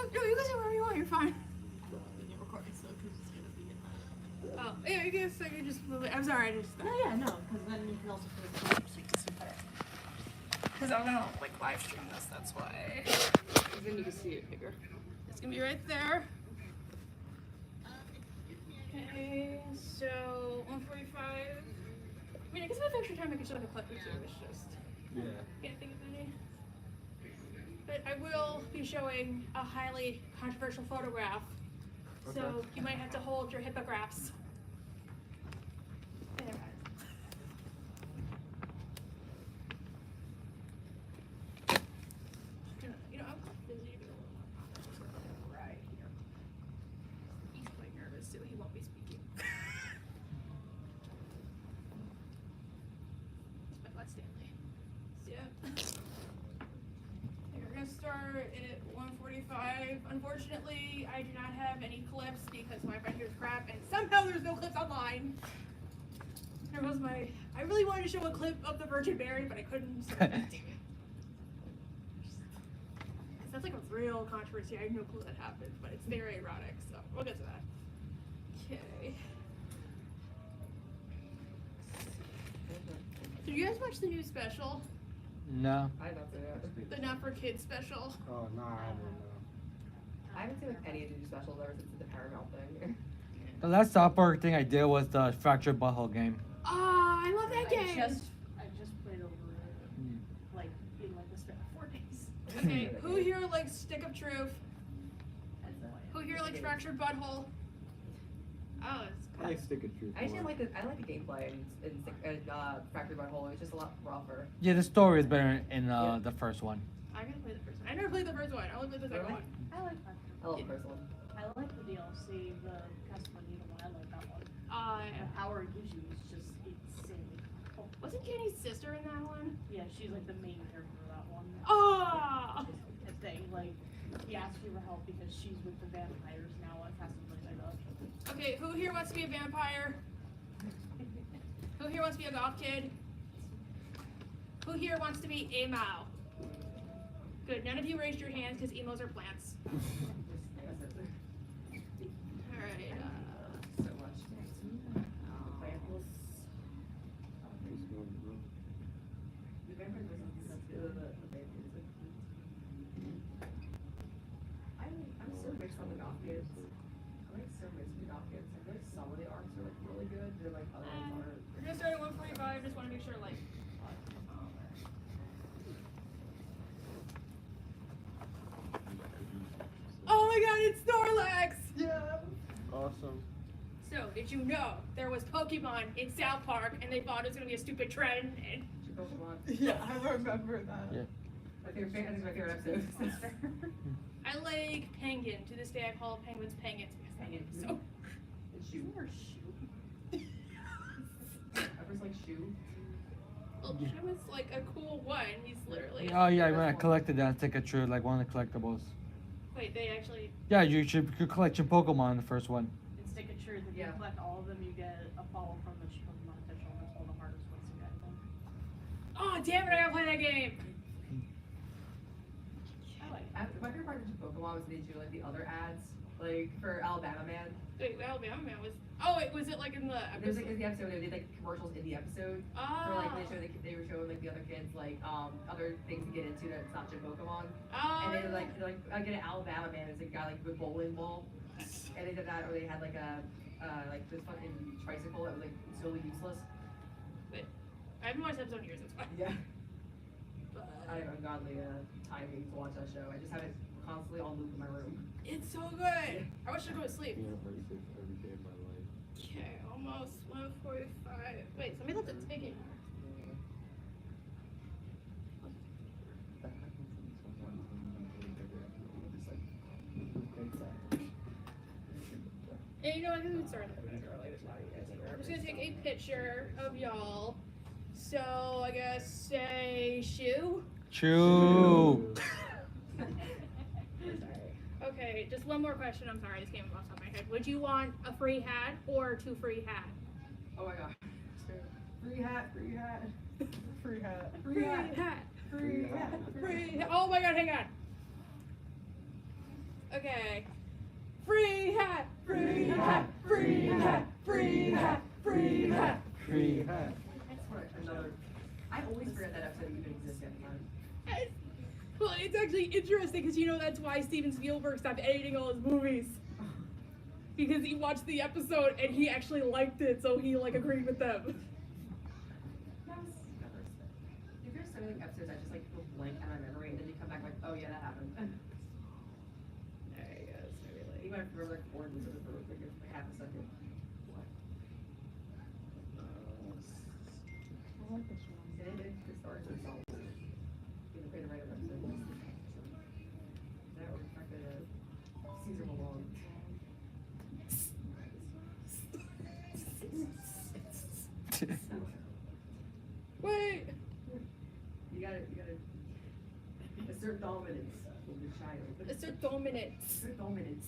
Oh, no, you can say whatever you want. You're fine. You're recording, so it's gonna be in. Oh, yeah, I guess I can just move it. I'm sorry, I just. Yeah, no, because then you can also put it so you can see better. Because I'm gonna like live stream this. That's why. Then you can see it bigger. It's gonna be right there. Okay, so 1:45. I mean, I guess if I have extra time, I could show the clip or two. It's just. Yeah. Can't think of any. But I will be showing a highly controversial photograph. Okay. So you might have to hold your hippographs. There. You know, I'm busy. Right here. He's quite nervous, so he won't be speaking. Let's Stanley. Yeah. We're gonna start at 1:45. Unfortunately, I do not have any clips because my render's crap, and somehow there's no clips online. There was my. I really wanted to show a clip of the Virgin Mary, but I couldn't. So damn it. That's like a real controversy. I have no clue that happened, but it's very erotic, so we'll get to that. Okay. Did you guys watch the new special? No. I don't see it. The Not for Kids special? Oh, no, I don't know. I haven't seen like any of the new specials ever since the Paramount thing. The last South Park thing I did was the Fractured Butthole game. Oh, I love that game! I just played over it, like, in like the span of 4 days. Okay, who here likes Stick of Truth? Who here likes Fractured Butthole? Oh, it's I like Stick of Truth. I actually more. like the gameplay in Fractured Butthole. It's just a lot rougher. Yeah, the story is better in Yeah. the first one. I gotta play the first one. I never played the first one. I only played the second Really? one. I like that. I love the first one. I like the DLC, the Castlevania one. I like that one. Yeah. And Power Yuzu is just insane. Oh, Wasn't Kenny's sister in that one? yeah, she's like the main character of that one. Oh! And they like he asks you for help because she's with the vampires now at Castlevania. Okay, who here wants to be a vampire? Who here wants to be a goth kid? Who here wants to be a Mao? Good, none of you raised your hands because emos are plants. Alright, So much. The vampires I'm so mixed on the goth kids. I'm like so mixed with the goth kids. I feel like some of the arcs are like really good. They're like other ones aren't. we're gonna start at 1:45. Just want to make sure, like. Oh my god, it's Snorlax! Yeah. Awesome. So, did you know there was Pokemon in South Park and they thought it was gonna be a stupid trend? And Pokemon. Yeah, I remember that. Yeah. My favorite, I think it's my favorite episode. I like Penguin. To this day, I call penguins penguins because penguins. So, And shoe. Or shoot. I first like shoe. well, Jim is like a cool one. He's literally. Oh yeah, when I collected that Stick of Truth, like one of the collectibles. Wait, they actually. Yeah, you should collect your Pokemon in the first one. In Stick of Truth, if you Yeah. collect all of them, you get a follow from the Pokemon official. That's one of the hardest ones to get, I think. Oh damn it! I gotta play that game. I like My favorite part of Pokemon was they do like the other ads, like for Alabama Man. Wait, Alabama Man was. Oh, wait, was it like in the There was like episode? in the episode they did like commercials in the episode. For like they were showing like the other kids like other things to get into that's not just Pokemon. And they were like I get an Alabama Man is a guy like with a bowling ball. And they did that or they had like a like this fucking tricycle that was like totally useless. I haven't watched episode in years. That's why. Yeah. But I have ungodly timing to watch that show. I just have it constantly on loop in my room. it's so good. I wish I'd go to sleep. Yeah, I play every day of my life. Okay, almost 1:45. Wait, somebody left a ticket. Yeah, you know, I think we can start early. I'm just gonna take a picture of y'all. So I guess say shoe. Chew. Okay, just one more question. I'm sorry, this came off the top of my head. Would you want a free hat or 2 free hats? Oh my god. Free hat, free hat, free hat, Free hat. free hat. Free hat. Oh my god, hang on. Okay. Free hat, free hat, free hat, free hat, free hat. Free hat. That's what another. I always forget that episode even exists at the time. Well, it's actually interesting because you know that's why Steven Spielberg stopped editing all his movies. Because he watched the episode and he actually liked it, so he like agreed with them. If there's so many episodes that just like go blank out of my memory and then you come back like, oh yeah, that happened. I guess maybe like. Even if I remember like 4 episodes for like half a second. What? I like this one. It starts with songs. You know, create a random episode. That would affect Caesar Malone. Wait! You gotta assert dominance over the child. Assert dominance. Assert dominance.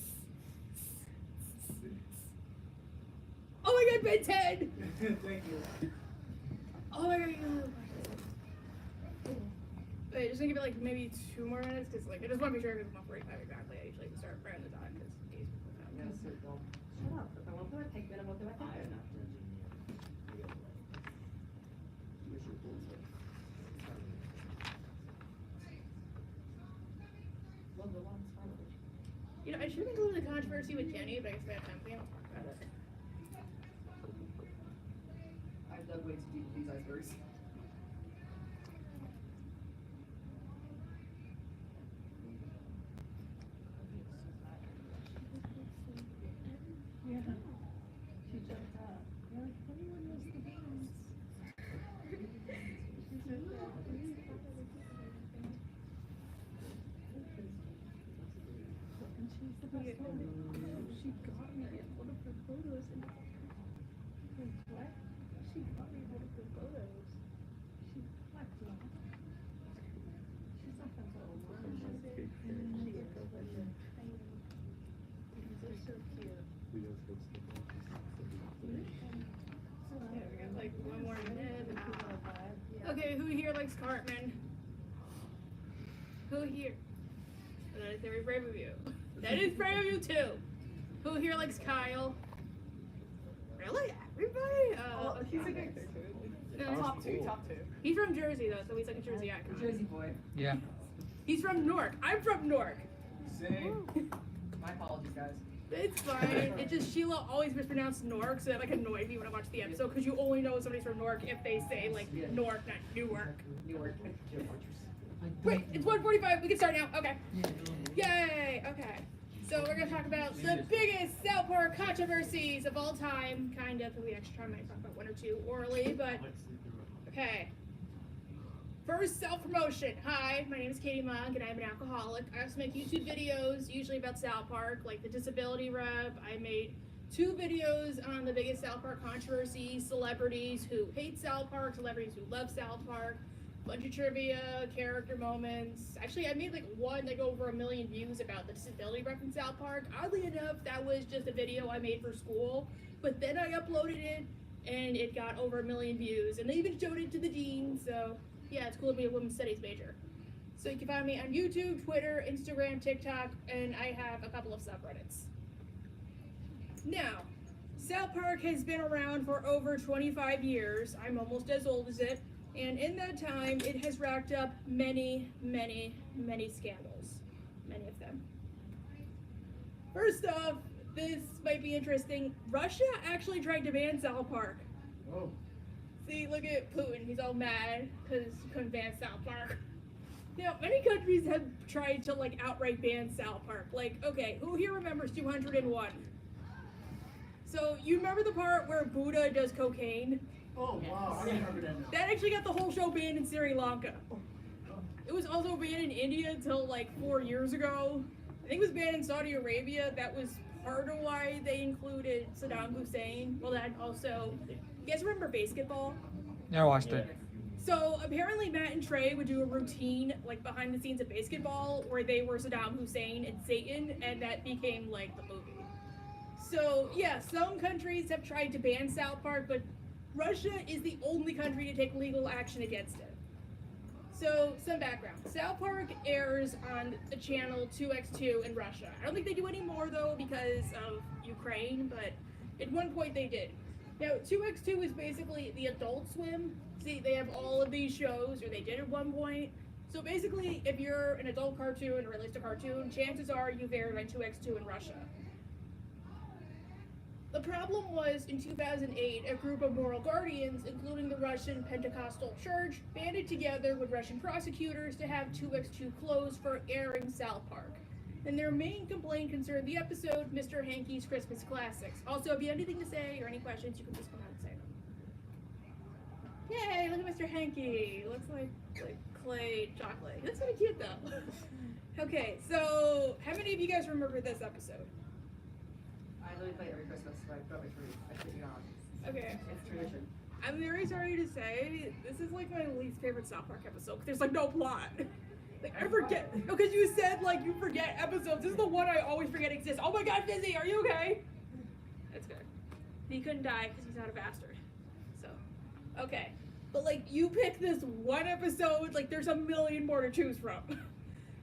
Oh my god, Ben 10! Thank you. Oh my god. Wait, just gonna give it like maybe 2 more minutes because like I just want to be sure it's not 45 exactly. I usually start right on the dot because days before that. You gotta assert dominance. Shut up. If I want to take minute, what do I think? Love the one. You know, I should have included the controversy with Jenny, but I guess we have time. We don't talk about it. I've dug way too deep with these icebergs. Yeah. She jumped up. You're like, everyone knows the dance. She said that. And she's the best one. She got me one of her photos and like, what? She got me one of her photos. She flexed on. She's not that little one. She's a big fan. She is so cute. They're so cute. Okay, we got like 1 more minute. Okay, who here likes Cartman? Who here? That is very brave of you. That is brave of you too. Who here likes Kyle? Really? Everybody? He's a good too. No, Top two. he's from Jersey though, so he's like a Jersey icon. Jersey boy. Yeah. He's from Newark. I'm from Newark. Same. My apologies, guys. It's fine. It's just Sheila always mispronounced Newark, so that like annoyed me when I watched the episode because you only know somebody's from Newark if they say like Newark, not Newark. Newark. Wait, it's 1:45. We can start now. Okay. Yay. Okay. So we're gonna talk about the biggest South Park controversies of all time, kind of. We actually might talk about 1 or 2 orally, but okay. First, self-promotion. Hi, my name is Katie Monk, and I'm an alcoholic. I also make YouTube videos, usually about South Park, like the disability rep. I made 2 videos on the biggest South Park controversies, celebrities who hate South Park, celebrities who love South Park, bunch of trivia, character moments. Actually, I made like one that got over 1 million views about the disability rep in South Park. Oddly enough, that was just a video I made for school, but then I uploaded it, and it got over 1 million views, and they even showed it to the dean, so... yeah, it's cool to be a women's studies major. So you can find me on YouTube, Twitter, Instagram, TikTok, and I have a couple of subreddits. Now, South Park has been around for over 25 years. I'm almost as old as it. And in that time, it has racked up many, many, many scandals. Many of them. First off, this might be interesting. Russia actually tried to ban South Park. Oh. See, look at Putin. He's all mad because he couldn't ban South Park. Now, many countries have tried to, like, outright ban South Park. Like, okay, who here remembers 201? So, you remember the part where Buddha does cocaine? Oh, wow. I remember that now. That actually got the whole show banned in Sri Lanka. It was also banned in India until, like, 4 years ago. I think it was banned in Saudi Arabia. That was part of why they included Saddam Hussein. Well, that also... You guys remember basketball? Yeah, I watched it. So apparently Matt and Trey would do a routine like behind the scenes of basketball where they were Saddam Hussein and Satan, and that became like the movie. So yeah, some countries have tried to ban South Park, but Russia is the only country to take legal action against it. So, some background. South Park airs on the channel 2x2 in Russia. I don't think they do anymore though because of Ukraine, but at one point they did. Now, 2x2 is basically the Adult Swim. See, they have all of these shows, or they did at one point. So basically, if you're an adult cartoon or realistic cartoon, chances are you've aired on 2x2 in Russia. The problem was, in 2008, a group of moral guardians, including the Russian Pentecostal Church, banded together with Russian prosecutors to have 2x2 closed for airing South Park. And their main complaint concerned the episode Mr. Hanky's Christmas Classics. Also, if you have anything to say or any questions, you can just come out and say them. Yay, look at Mr. Hanky. Looks like clay chocolate. He looks kind of cute though. Okay, so how many of you guys remember this episode? I literally play it every Christmas, so I probably three. I kid you not. Okay. It's tradition. I'm very sorry to say, this is like my least favorite South Park episode, 'cause there's like no plot. Like, I forget, because you said like you forget episodes. This is the one I always forget exists. Oh my god, Fizzy, are you okay? That's good. He couldn't die because he's not a bastard. So, okay. But like, you pick this one episode, like there's a million more to choose from.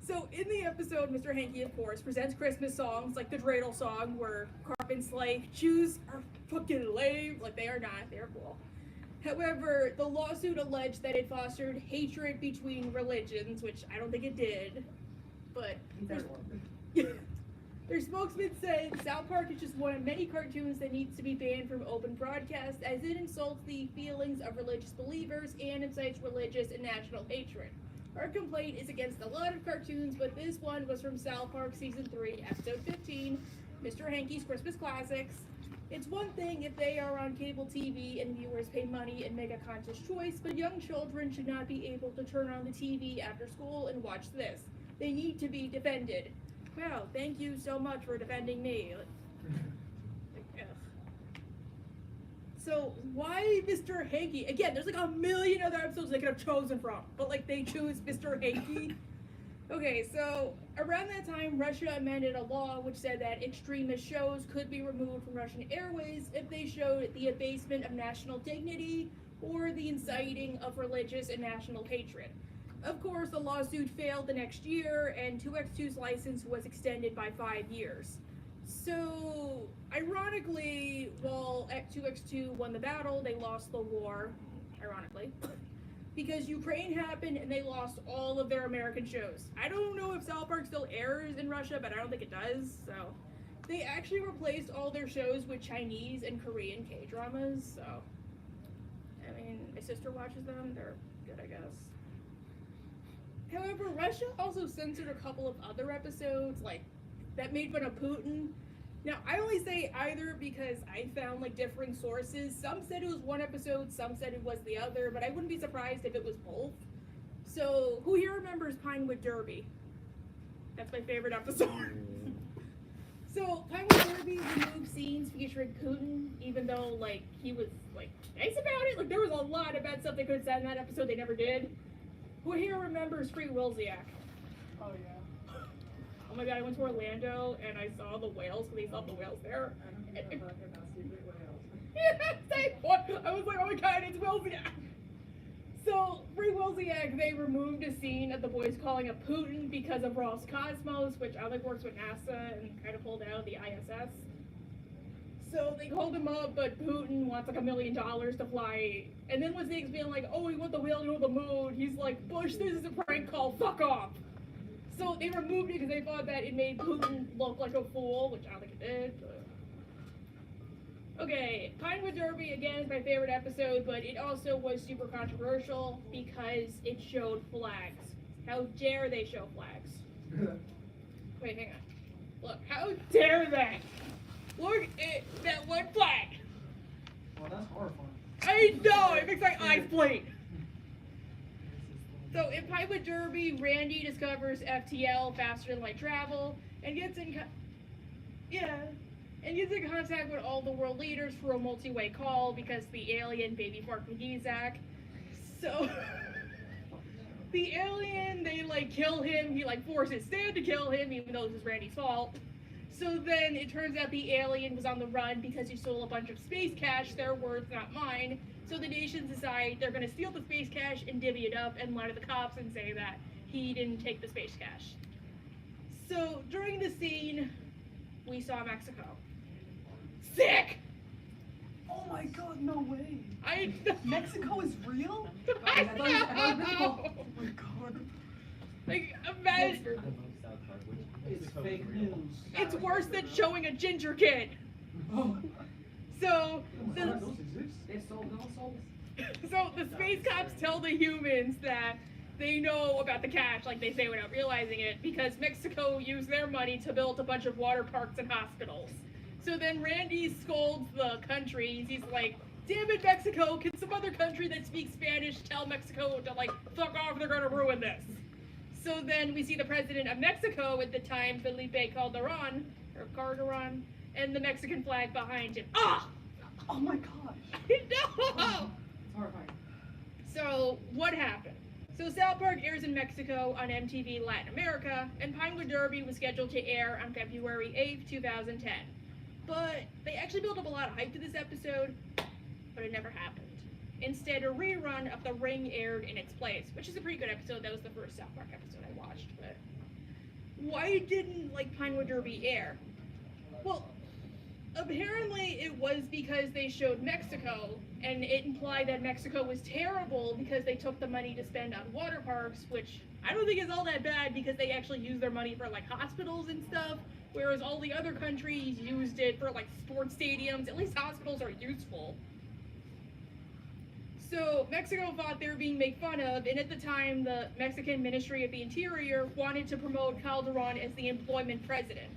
So in the episode, Mr. Hanky, of course, presents Christmas songs, like the dreidel song, where Carpen's like, Jews are fucking lame. Like, they are not, they're cool. However, the lawsuit alleged that it fostered hatred between religions, which I don't think it did. But their spokesman said South Park is just one of many cartoons that needs to be banned from open broadcast, as it insults the feelings of religious believers and incites religious and national hatred. Our complaint is against a lot of cartoons, but this one was from South Park Season 3, Episode 15, Mr. Hanky's Christmas Classics. It's one thing if they are on cable TV and viewers pay money and make a conscious choice, but young children should not be able to turn on the TV after school and watch this. They need to be defended. Wow, thank you so much for defending me. Ugh. So, why Mr. Hanky? Again, there's like a million other episodes they could have chosen from, but like they choose Mr. Hanky. Okay, so around that time, Russia amended a law which said that extremist shows could be removed from Russian airways if they showed the abasement of national dignity or the inciting of religious and national hatred. Of course, the lawsuit failed the next year, and 2x2's license was extended by 5 years. So, ironically, while 2x2 won the battle, they lost the war, ironically. Because Ukraine happened and they lost all of their American shows. I don't know if South Park still airs in Russia, but I don't think it does, so. They actually replaced all their shows with Chinese and Korean K-dramas, so. I mean, my sister watches them, they're good, I guess. However, Russia also censored a couple of other episodes, like, that made fun of Putin. Now, I only say either because I found, like, differing sources. Some said it was one episode, some said it was the other, but I wouldn't be surprised if it was both. So, who here remembers Pinewood Derby? That's my favorite episode. So, Pinewood Derby removed scenes featuring Putin, even though, like, he was, like, nice about it. Like, there was a lot of bad stuff they could have said in that episode they never did. Who here remembers Free Wilsiak? Oh yeah. Oh my god, I went to Orlando and I saw the whales, because they saw the whales there. I don't know about secret whales. Yeah, I was like, oh my god, it's Wilsiak! So, Free Wilsiak, they removed a scene of the boys calling up Putin because of Roscosmos, which I think works with NASA and kind of pulled out the ISS. So they called him up, but Putin wants like $1 million to fly. And then was they being like, oh, we want the whale to go to the moon. He's like, Bush, this is a prank call, fuck off. So they removed it because they thought that it made Putin look like a fool, which I don't think it did. But... Okay, Pinewood Derby, again, is my favorite episode, but it also was super controversial because it showed flags. How dare they show flags? Wait, hang on. Look, how dare they? Look at that one flag! Well, that's horrifying. I know, it makes my eyes blink. So in Pinewood Derby, Randy discovers FTL, faster than light travel, and gets in contact with all the world leaders for a multi-way call because the alien baby fart McGeezak. So the alien, they like kill him. He like forces Stan to kill him, even though this is Randy's fault. So then it turns out the alien was on the run because he stole a bunch of space cash, their words, not mine, So the nations decide they're going to steal the space cash and divvy it up and lie to the cops and say that he didn't take the space cash. So during the scene, we saw Mexico. Sick! Oh my god, no way. I Mexico is real? I Oh know! my god. Like, imagine, It's fake news. it's worse than showing a ginger kid. Oh. So, Those the, exist? They sold no souls. so the space cops tell the humans that they know about the cash, like they say without realizing it, because Mexico used their money to build a bunch of water parks and hospitals. So then Randy scolds the countries. He's like, damn it, Mexico, can some other country that speaks Spanish tell Mexico to, like, fuck off, they're gonna ruin this. So then we see the president of Mexico at the time, Felipe Calderon, and the Mexican flag behind him. Ah! Oh my gosh. No! It's horrifying. So, what happened? So, South Park airs in Mexico on MTV Latin America, and Pinewood Derby was scheduled to air on February 8th, 2010. But they actually built up a lot of hype to this episode, but it never happened. Instead, a rerun of The Ring aired in its place, which is a pretty good episode. That was the first South Park episode I watched, but why didn't, like, Pinewood Derby air? Well, apparently it was because they showed Mexico, and it implied that Mexico was terrible because they took the money to spend on water parks, which I don't think is all that bad because they actually use their money for, like, hospitals and stuff, whereas all the other countries used it for, like, sports stadiums. At least hospitals are useful. So Mexico thought they were being made fun of, and at the time, the Mexican Ministry of the Interior wanted to promote Calderon as the employment president.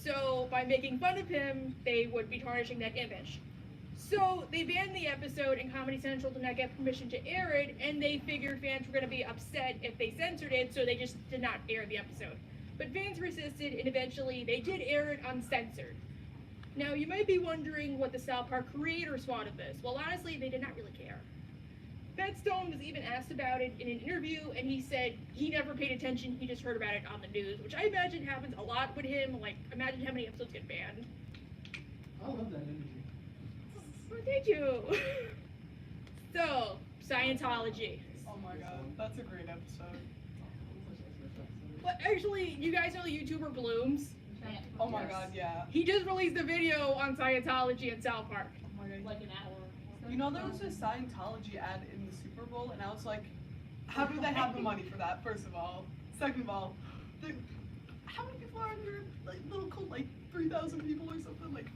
So by making fun of him, they would be tarnishing that image. So they banned the episode, and Comedy Central did not get permission to air it, and they figured fans were going to be upset if they censored it, so they just did not air the episode. But fans resisted, and eventually they did air it uncensored. Now, you might be wondering what the South Park creators thought of this. Well, honestly, they did not really care. Matt Stone was even asked about it in an interview, and he said he never paid attention, he just heard about it on the news, which I imagine happens a lot with him. Like, imagine how many episodes get banned. I love that energy. Oh, thank you. So, Scientology. Oh my god, that's a great episode. But actually, you guys know the YouTuber Blooms? Oh my god, yeah. He just released a video on Scientology and South Park. Oh my god. Like an hour. You know, there was a Scientology ad in the Super Bowl, and I was like, how do they have the money for that, first of all? Second of all, how many people are in your, like, little cult? Like, 3,000 people or something? Like,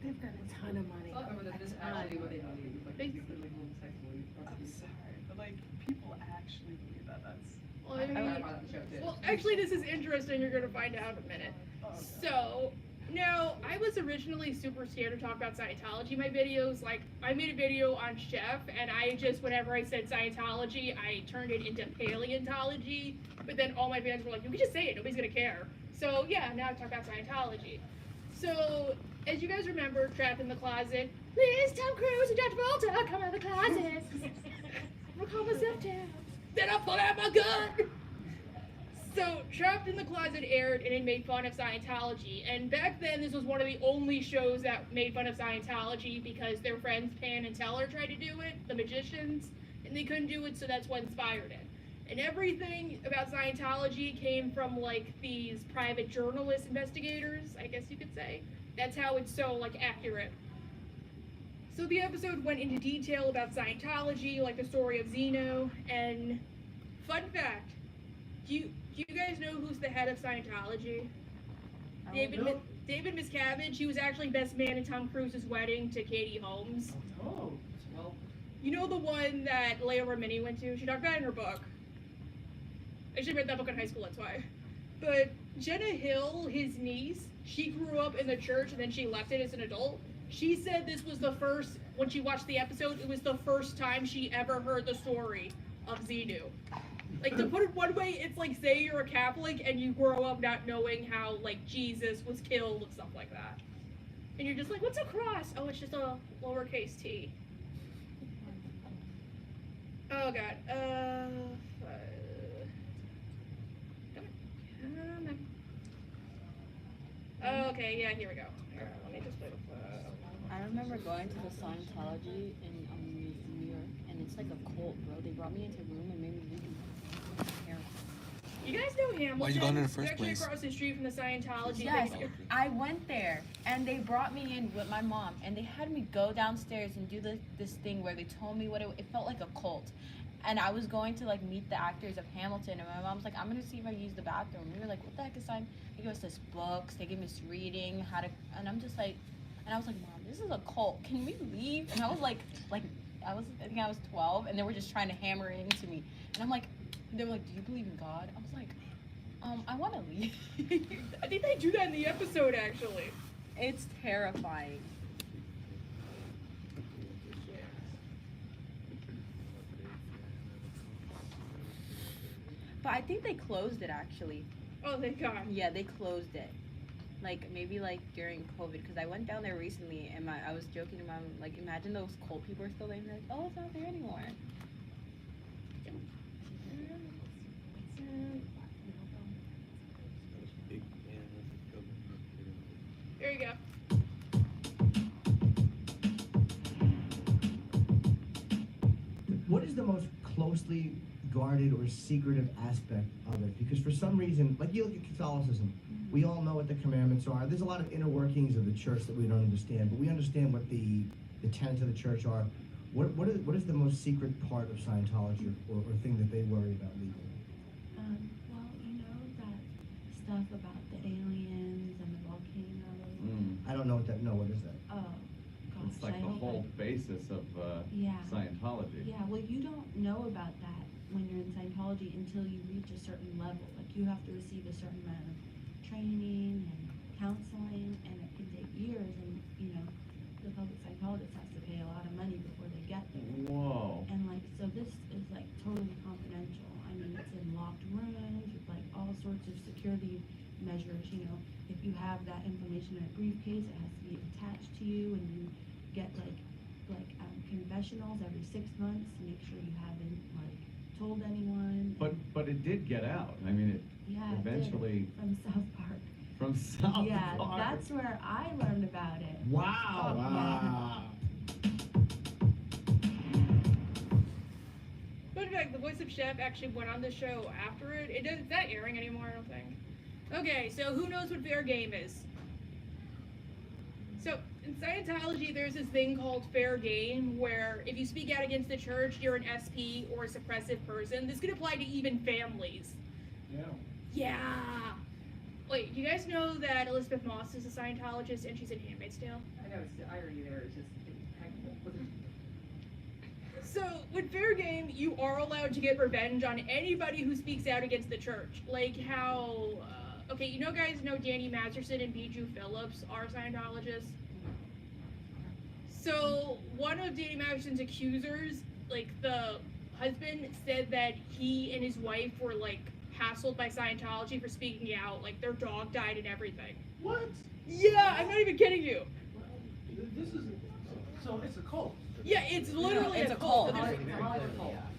They've got a ton of money. I don't remember that this actually do what they believe. Like, They- they're like little sexually. I'm sorry, but, like, people actually believe that. That's... Well, I I mean, learned about the show too. well, actually, this is interesting. You're going to find out in a minute. Oh, okay. So, now, I was originally super scared to talk about Scientology in my videos. Like, I made a video on Chef, and I just, whenever I said Scientology, I turned it into Paleontology. But then all my fans were like, you can just say it, nobody's gonna care. So, yeah, now I talk about Scientology. So, as you guys remember, Trapped in the Closet, please, Tom Cruise and John Travolta, come out of the closet. Recall myself down. Then I pull out my gun. So, Trapped in the Closet aired, and it made fun of Scientology. And back then, this was one of the only shows that made fun of Scientology because their friends Penn and Teller tried to do it, the magicians, and they couldn't do it, so that's what inspired it. And everything about Scientology came from, like, these private journalist investigators, I guess you could say. That's how it's so, like, accurate. So the episode went into detail about Scientology, like the story of Zeno, and fun fact, do you guys know who's the head of Scientology? David Miscavige. He was actually best man in Tom Cruise's wedding to Katie Holmes. Oh. Well, You know the one that Leia Remini went to? She talked about it in her book. I should have read that book in high school, that's why. But Jenna Hill, his niece, she grew up in the church and then she left it as an adult. She said this was the first, when she watched the episode, it was the first time she ever heard the story of Xenu. Like, to put it one way, it's like, say you're a Catholic and you grow up not knowing how, like, Jesus was killed and stuff like that. And you're just like, what's a cross? Oh, it's just a lowercase t. Oh, God. Come on. Okay, yeah, here we go. Here, let me just put I remember going to the Scientology in New It's like a cult, bro. They brought me into a room and made me leave. You guys know Hamilton? Why'd you go in the It's first actually place? across the street from the Scientology Yes, thing. I went there and they brought me in with my mom and they had me go downstairs and do this thing where they told me what it felt like a cult. And I was going to like meet the actors of Hamilton and my mom's like, I'm gonna see if I can use the bathroom. We were like, what the heck is time? They gave us this books, they gave us reading, and I'm just like, and I was like, Mom, this is a cult. Can we leave? And I was like I think I was 12 and they were just trying to hammer it into me. And I'm like, they were like, do you believe in God? I was like, I want to leave. I think they do that in the episode, actually. It's terrifying. But I think they closed it actually. Oh, thank God. Yeah, they closed it. Like maybe like during COVID, because I went down there recently and I was joking to Mom, like imagine those cult people are still there. And they're like, oh, it's not there anymore. There you go. What is the most closely guarded or secretive aspect of it? Because for some reason, like you look at Catholicism, we all know what the commandments are. There's a lot of inner workings of the church that we don't understand, but we understand what the tenets of the church are. What is the most secret part of Scientology or thing that they worry about legally? Well, you know that stuff about the aliens and the volcanoes. I don't know what that. No, what is that? Oh, gosh. It's like I the hope whole basis of Yeah. Scientology. Yeah, well, you don't know about that when you're in Scientology until you reach a certain level. Like, you have to receive a certain amount of training and counseling, and it can take years. And, you know, the public psychologist has to pay a lot of money before they get there. Whoa. And, like, so this is, like, totally confidential. I mean, it's in locked rooms with, like, all sorts of security measures. You know, if you have that information in a briefcase, it has to be attached to you, and you get, confessionals every 6 months to make sure you haven't, like, told anyone. But it did get out. I mean, it Yeah, it did. eventually From South Park. from South Yeah, Park. that's where I learned about it. Wow. Wow. Fun fact, the voice of Chef actually went on the show after it. It's not airing anymore, I don't think. Okay, so who knows what fair game is? So, in Scientology, there's this thing called fair game, where if you speak out against the church, you're an SP or a suppressive person. This could apply to even families. Yeah. Yeah. Wait, you guys know that Elizabeth Moss is a Scientologist and she's in Handmaid's Tale? I know, it's the irony there is just, So, with fair game, you are allowed to get revenge on anybody who speaks out against the church. Like how, okay, you guys know Danny Masterson and Bijou Phillips are Scientologists? So, one of Danny Masterson's accusers, like the husband, said that he and his wife were like hassled by Scientology for speaking out, like their dog died and everything. What? Yeah, I'm not even kidding you. This is so it's a cult. Yeah, it's literally it's a a cult. cult. There's- I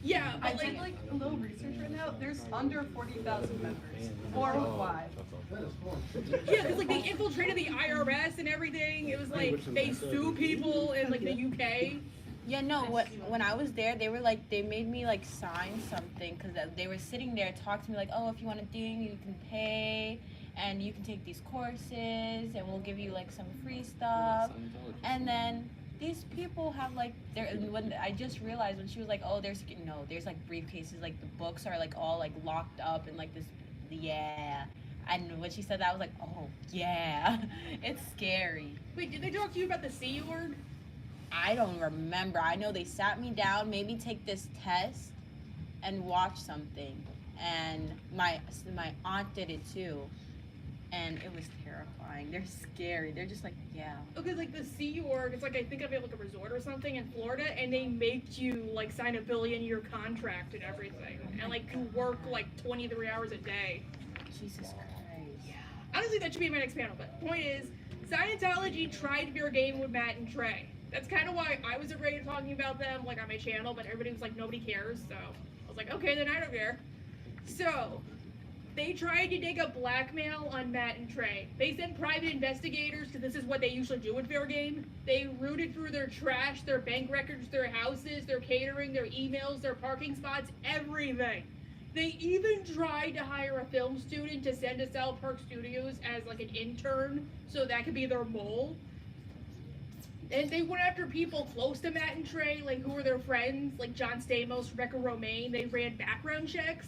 Yeah, but did like a little research right now. There's under 40,000 members worldwide. That is horrible. yeah, because like they infiltrated the IRS and everything. It was like they sue people in like the UK. Yeah, no, when I was there, they were like, they made me like sign something because they were sitting there talking to me like, oh, if you want a thing, you can pay and you can take these courses and we'll give you like some free stuff. And then these people have like, when I just realized when she was like, oh, there's like briefcases, like the books are like all like locked up and like this, yeah. And when she said that, I was like, oh, yeah, it's scary. Wait, did they talk to you about the Sea Org? I don't remember. I know they sat me down, made me take this test and watch something. And my aunt did it too. And it was terrifying. They're scary. They're just like, yeah. Okay, like the Sea Org, it's like I think of it like a resort or something in Florida, and they make you like sign a $1 billion-year contract and everything, and like you work like 23 hours a day. Jesus Christ. Honestly, that should be my next panel. But point is, Scientology tried fair game with Matt and Trey. That's kind of why I was afraid of talking about them like on my channel, but everybody was like, nobody cares. So I was like, okay, then I don't care. So They tried to dig up blackmail on Matt and Trey. They sent private investigators, because this is what they usually do with Fair Game. They rooted through their trash, their bank records, their houses, their catering, their emails, their parking spots, everything. They even tried to hire a film student to send to South Park Studios as like an intern, so that could be their mole. And they went after people close to Matt and Trey, like who were their friends, like John Stamos, Rebecca Romaine. They ran background checks.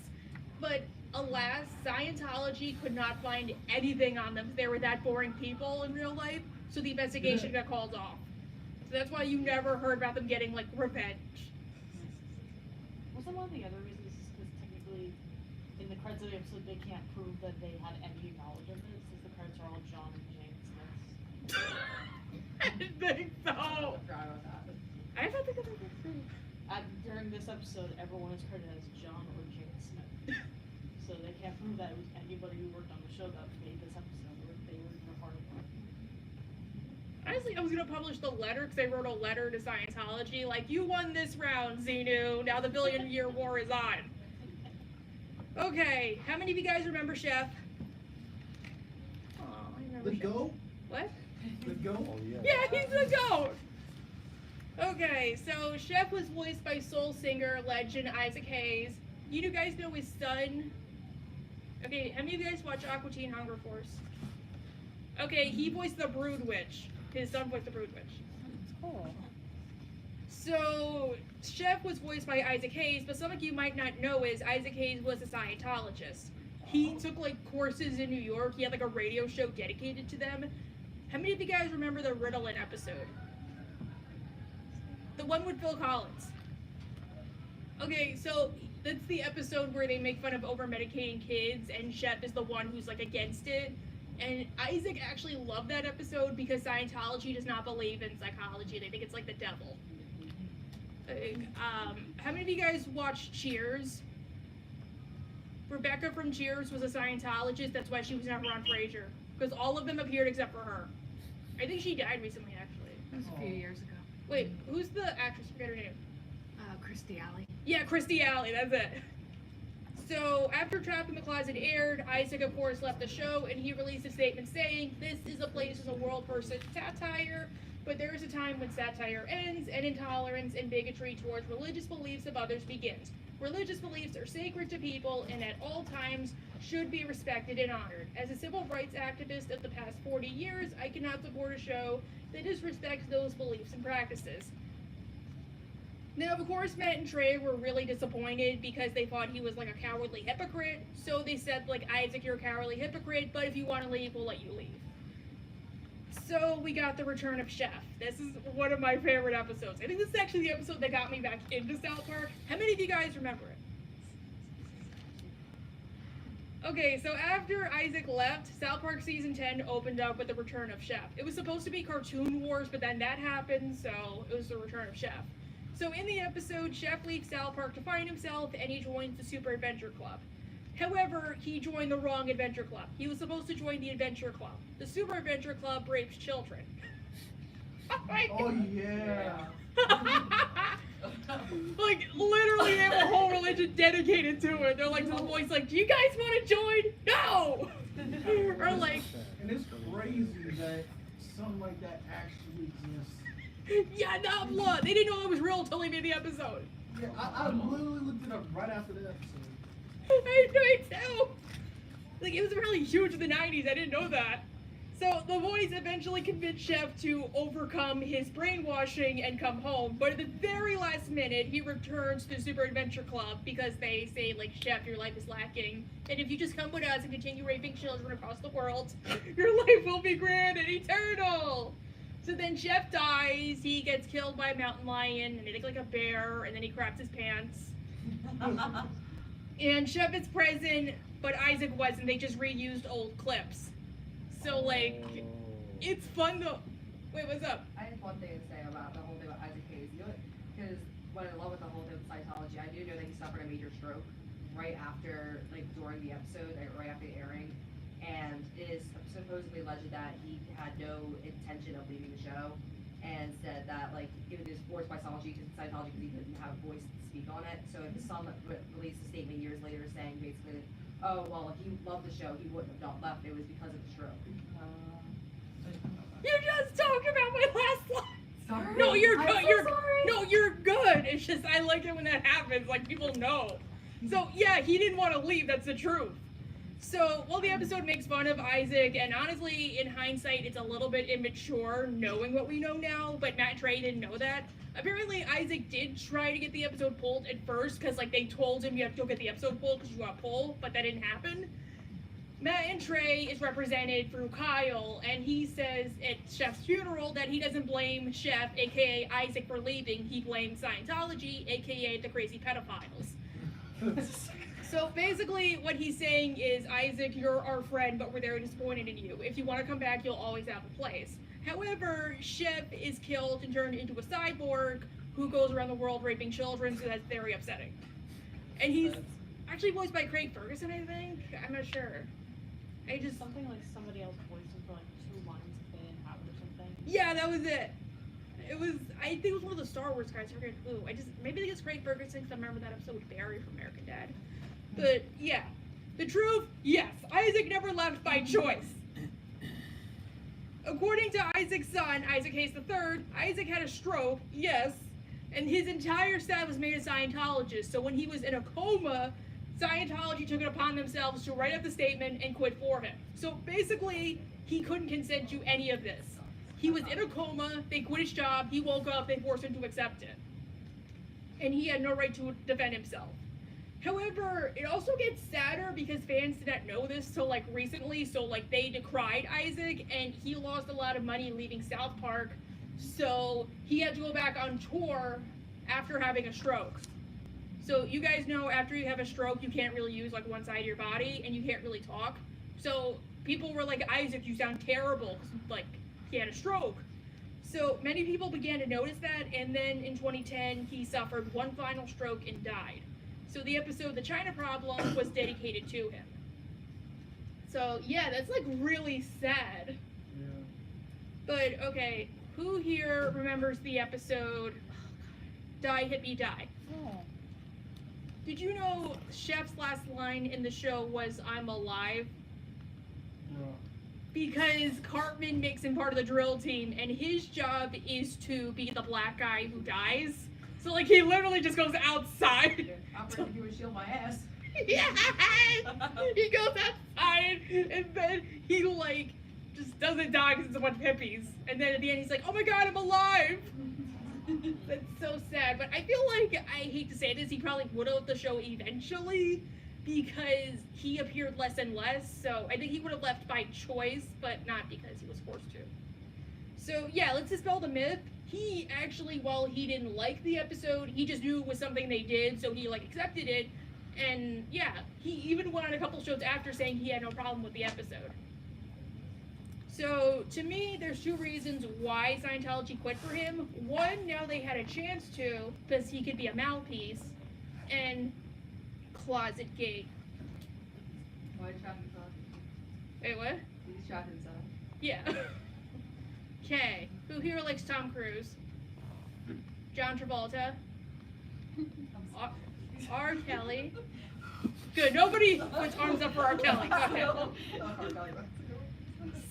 But alas, Scientology could not find anything on them. They were that boring people in real life, so the investigation got called off. So that's why you never heard about them getting, like, revenge. Wasn't one of the other reasons is because technically, in the credits of the episode, they can't prove that they had any knowledge of this, since the credits are all John and Jane Smiths. I didn't think so. I forgot about that. I thought they got that through. During this episode, everyone is credited as John or Jane Smith. So they can't prove that it was anybody who worked on the show that made this episode, or they were a part of it. Honestly, I was gonna publish the letter because I wrote a letter to Scientology, like, you won this round, Xenu. Now the billion-year war is on. Okay, how many of you guys remember Chef? Oh, I remember The Chef. goat? What? The goat? Oh, yeah. Yeah, he's the goat. Okay, so Chef was voiced by soul singer legend Isaac Hayes. You guys know his son? Okay, how many of you guys watch Aqua Teen Hunger Force? Okay, he voiced the Brood Witch. His son voiced the Brood Witch. Cool. So, Chef was voiced by Isaac Hayes, but some of you might not know is Isaac Hayes was a Scientologist. He took, like, courses in New York. He had, like, a radio show dedicated to them. How many of you guys remember the Ritalin episode? The one with Phil Collins. Okay, so that's the episode where they make fun of over-medicating kids, and Chef is the one who's, like, against it. And Isaac actually loved that episode because Scientology does not believe in psychology. They think it's like the devil. How many of you guys watched Cheers? Rebecca from Cheers was a Scientologist. That's why she was never on Frasier. Because all of them appeared except for her. I think she died recently, actually. It was a few years ago. Wait, who's the actress? Forget her name. Christy Alley. Yeah, Christy Alley, that's it. So, after Trapped in the Closet aired, Isaac, of course, left the show, and he released a statement saying, "This is a place, is a world for satire, but there is a time when satire ends, and intolerance and bigotry towards religious beliefs of others begins. Religious beliefs are sacred to people, and at all times should be respected and honored. As a civil rights activist of the past 40 years, I cannot support a show that disrespects those beliefs and practices." Now, of course, Matt and Trey were really disappointed because they thought he was like a cowardly hypocrite. So they said, like, Isaac, you're a cowardly hypocrite, but if you want to leave, we'll let you leave. So we got the return of Chef. This is one of my favorite episodes. I think this is actually the episode that got me back into South Park. How many of you guys remember it? Okay, so after Isaac left, South Park Season 10 opened up with the return of Chef. It was supposed to be Cartoon Wars, but then that happened, so it was the return of Chef. So in the episode, Chef leaves South Park to find himself, and he joins the Super Adventure Club. However, he joined the wrong Adventure Club. He was supposed to join the Adventure Club. The Super Adventure Club rapes children. Oh, yeah. Like, literally, they have a whole religion dedicated to it. They're like to the boys, like, do you guys want to join? No! Or like... And it's crazy that something like that actually exists. Yeah, not blood. They didn't know it was real until they made the episode. Yeah, I literally looked it up right after the episode. I too. Like, it was really huge in the 90s. I didn't know that. So the boys eventually convinced Chef to overcome his brainwashing and come home. But at the very last minute, he returns to the Super Adventure Club because they say, like, Chef, your life is lacking. And if you just come with us and continue raping children across the world, your life will be grand and eternal. So then Chef dies, he gets killed by a mountain lion, and they think like a bear, and then he craps his pants. And Chef is present, but Isaac wasn't. They just reused old clips. So, like, it's fun though. Wait, what's up? I have one thing to say about the whole thing about Isaac Hayes. You know, because what I love with the whole thing with Scientology, I do know that he suffered a major stroke right after, like, during the episode, right after the airing. And it is supposedly alleged that he had no intention of leaving the show, and said that, like, it was forced by Scientology because he couldn't have a voice to speak on it. So his son released a statement years later saying basically oh, well, if he loved the show, he wouldn't have not left. It was because of the stroke. You just talked about my last line. Sorry. No, you're I'm good. so You're sorry. no, you're good. It's just I like it when that happens. Like people know. So yeah, he didn't want to leave. That's the truth. So while the episode makes fun of Isaac, and honestly, in hindsight, it's a little bit immature knowing what we know now. But Matt and Trey didn't know that. Apparently, Isaac did try to get the episode pulled at first because like they told him you have to go get the episode pulled because you got pulled, but that didn't happen. Matt and Trey is represented through Kyle, and he says at Chef's funeral that he doesn't blame Chef, aka Isaac, for leaving. He blames Scientology, aka the crazy pedophiles. So basically, what he's saying is, Isaac, you're our friend, but we're very disappointed in you. If you want to come back, you'll always have a place. However, Chef is killed and turned into a cyborg who goes around the world raping children, so that's very upsetting. And he's actually voiced by Craig Ferguson, I think. I'm not sure. Something like somebody else voiced him for like 2 lines if they didn't have it or something. Yeah, that was it. I think it was one of the Star Wars guys. I forget who. Maybe it's Craig Ferguson because I remember that episode with Barry from American Dad. But yeah, the truth, yes, Isaac never left by choice. According to Isaac's son, Isaac Hayes III, Isaac had a stroke, yes, and his entire staff was made of Scientologists. So when he was in a coma, Scientology took it upon themselves to write up the statement and quit for him. So basically, he couldn't consent to any of this. He was in a coma, they quit his job, he woke up, they forced him to accept it. And he had no right to defend himself. However, it also gets sadder because fans did not know this till like recently, so like they decried Isaac and he lost a lot of money leaving South Park, so he had to go back on tour after having a stroke. So you guys know after you have a stroke, you can't really use like one side of your body and you can't really talk. So people were like, Isaac, you sound terrible, 'cause, like he had a stroke. So many people began to notice that, and then in 2010, he suffered one final stroke and died. So the episode The China Problem was dedicated to him. So yeah, that's like really sad. Yeah. But okay, who here remembers the episode Die Hippie Die? Oh. Did you know Chef's last line in the show was I'm alive? Yeah. Because Cartman makes him part of the drill team, and his job is to be the black guy who dies. So like he literally just goes outside. I'm ready to do a shield my ass. Yeah, he goes outside, and then he like just doesn't die because it's a bunch of hippies. And then at the end, he's like, "Oh my God, I'm alive!" That's so sad. But I feel like I hate to say this, he probably would have the show eventually because he appeared less and less. So I think he would have left by choice, but not because he was forced to. So yeah, let's dispel the myth. He actually, while he didn't like the episode, he just knew it was something they did, so he like accepted it. And yeah, he even went on a couple shows after saying he had no problem with the episode. So to me, there's 2 reasons why Scientology quit for him. One, now they had a chance to, because he could be a mouthpiece, and closet gate. Why did you shot himself? Wait, what? He shot himself. Yeah. Okay, who here likes Tom Cruise? John Travolta? R. Kelly? Good, nobody puts arms up for R. Kelly. Okay.